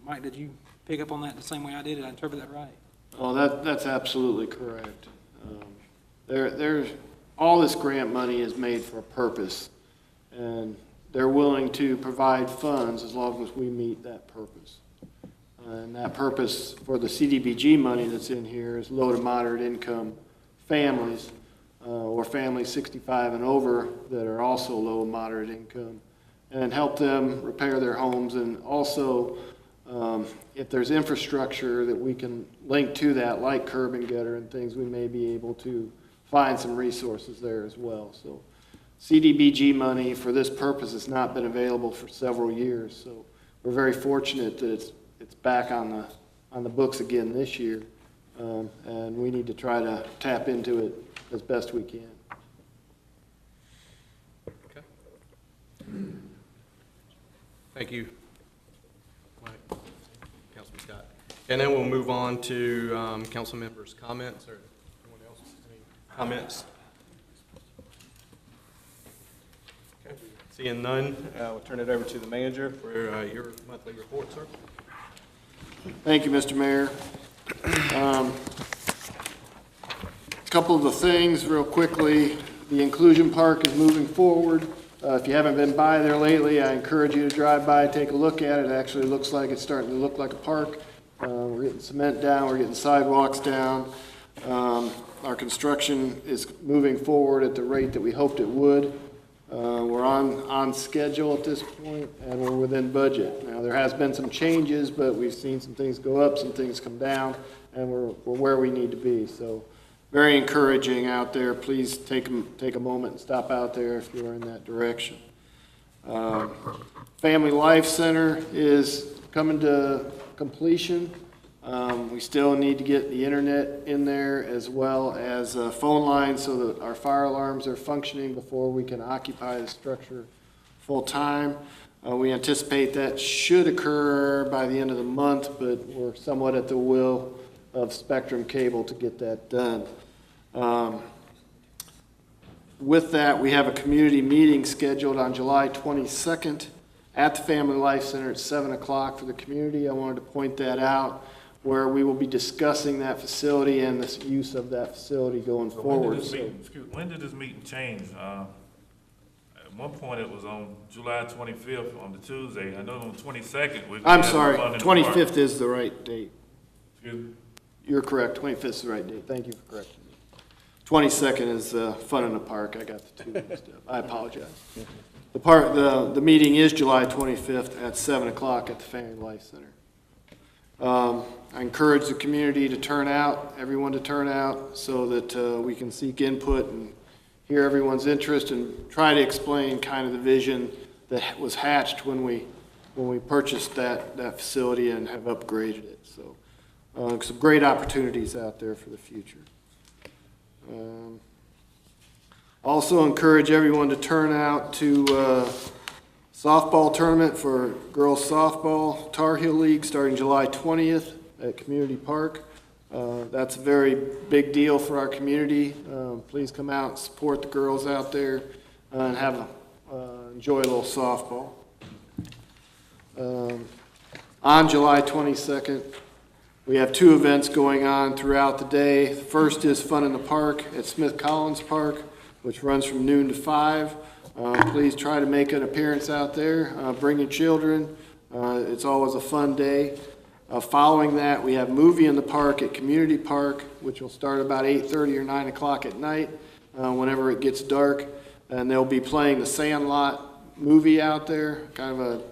Mike, did you pick up on that the same way I did? Did I interpret that right? Oh, that's absolutely correct. There's all this grant money is made for a purpose, and they're willing to provide funds as long as we meet that purpose. And that purpose for the CDBG money that's in here is low to moderate income families, or families 65 and over that are also low and moderate income, and help them repair their homes. And also, if there's infrastructure that we can link to that, like curb and gutter and things, we may be able to find some resources there as well. So CDBG money for this purpose has not been available for several years. So we're very fortunate that it's back on the books again this year, and we need to try to tap into it as best we can. Okay. Thank you, Mike, Councilman Scott. And then we'll move on to council members' comments, or anyone else any comments? Okay. Seeing none, we'll turn it over to the manager for your monthly report, sir. Thank you, Mr. Mayor. A couple of the things real quickly. The inclusion park is moving forward. If you haven't been by there lately, I encourage you to drive by, take a look at it. It actually looks like it's starting to look like a park. We're getting cement down, we're getting sidewalks down. Our construction is moving forward at the rate that we hoped it would. We're on schedule at this point, and we're within budget. Now, there has been some changes, but we've seen some things go up, some things come down, and we're where we need to be. So very encouraging out there. Please take a moment and stop out there if you're in that direction. Family Life Center is coming to completion. We still need to get the internet in there, as well as phone lines, so that our fire alarms are functioning before we can occupy the structure full time. We anticipate that should occur by the end of the month, but we're somewhat at the will of Spectrum Cable to get that done. With that, we have a community meeting scheduled on July 22nd at the Family Life Center at 7 o'clock for the community. I wanted to point that out. where we will be discussing that facility and the use of that facility going So forward. when did this meeting change? At one point, it was on July 25th, on the Tuesday. I know on the 22nd. I'm sorry, 25th is the right date. Excuse me? You're correct, 25th is the right date. Thank you for correcting me. 22nd is Fun in the Park. I got the two mixed up. I apologize. The meeting is July 25th at 7 o'clock at the Family Life Center. I encourage the community to turn out, everyone to turn out, so that we can seek input and hear everyone's interest and try to explain kind of the vision that was hatched when we purchased that facility and have upgraded it. So some great opportunities out there for the future. Also encourage everyone to turn out to softball tournament for girls softball, Tar Heel League, starting July 20th at Community Park. That's a very big deal for our community. Please come out and support the girls out there and enjoy a little softball. On July 22nd, we have two events going on throughout the day. The first is Fun in the Park at Smith Collins Park, which runs from noon to 5. Please try to make an appearance out there. Bring your children. It's always a fun day. Following that, we have Movie in the Park at Community Park, which will start about 8:30 or 9 o'clock at night, whenever it gets dark. And they'll be playing the Sandlot movie out there, kind of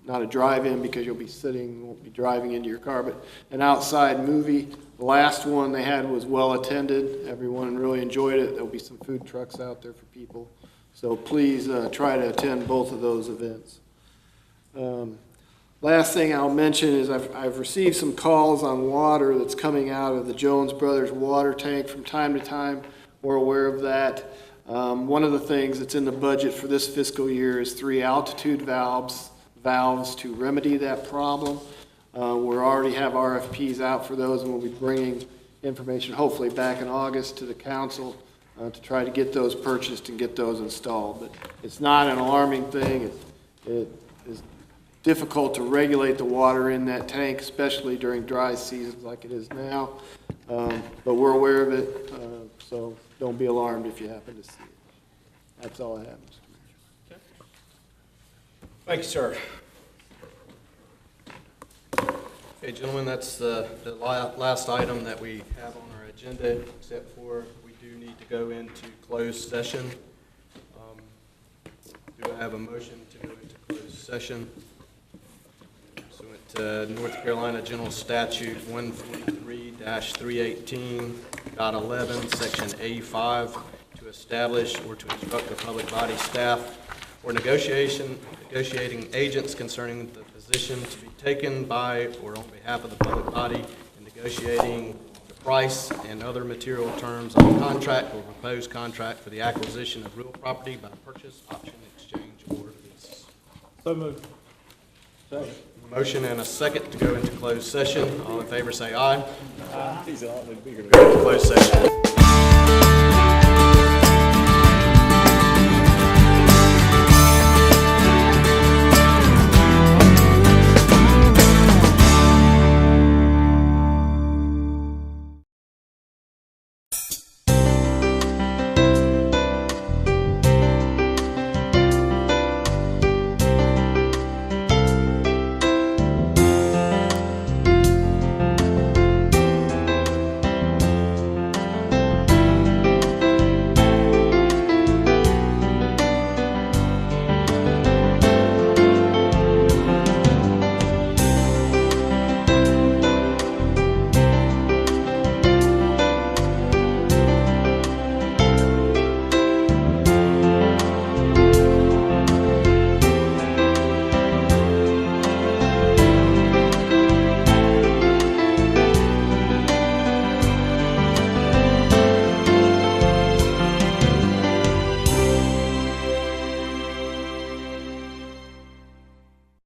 not a drive-in because you'll be sitting, you won't be driving into your car, but an outside movie. The last one they had was well attended. Everyone really enjoyed it. There'll be some food trucks out there for people. So please try to attend both of those events. Last thing I'll mention is I've received some calls on water that's coming out of the Jones Brothers water tank from time to time. We're aware of that. One of the things that's in the budget for this fiscal year is 3 altitude valves to remedy that problem. We already have RFPs out for those, and we'll be bringing information hopefully back in August to the council to try to get those purchased and get those installed. But it's not an alarming thing. It is difficult to regulate the water in that tank, especially during dry seasons like it is now. But we're aware of it, so don't be alarmed if you happen to see it. That's all I have, Mr. Mayor. Thank you, sir. Okay, gentlemen, that's the last item that we have on our agenda, except for we do need to go into closed session. Do I have a motion to go into closed session? Pursuant to North Carolina General Statute 143-318.11, Section A5, to establish or to instruct the public body staff or negotiating agents concerning the position to be taken by or on behalf of the public body in negotiating the price and other material terms of a contract or proposed contract for the acquisition of real property by purchase, option, exchange, or lease. So moved. Second. Motion and a second to go into closed session. All in favor say aye. He's a lot bigger. Go into closed session.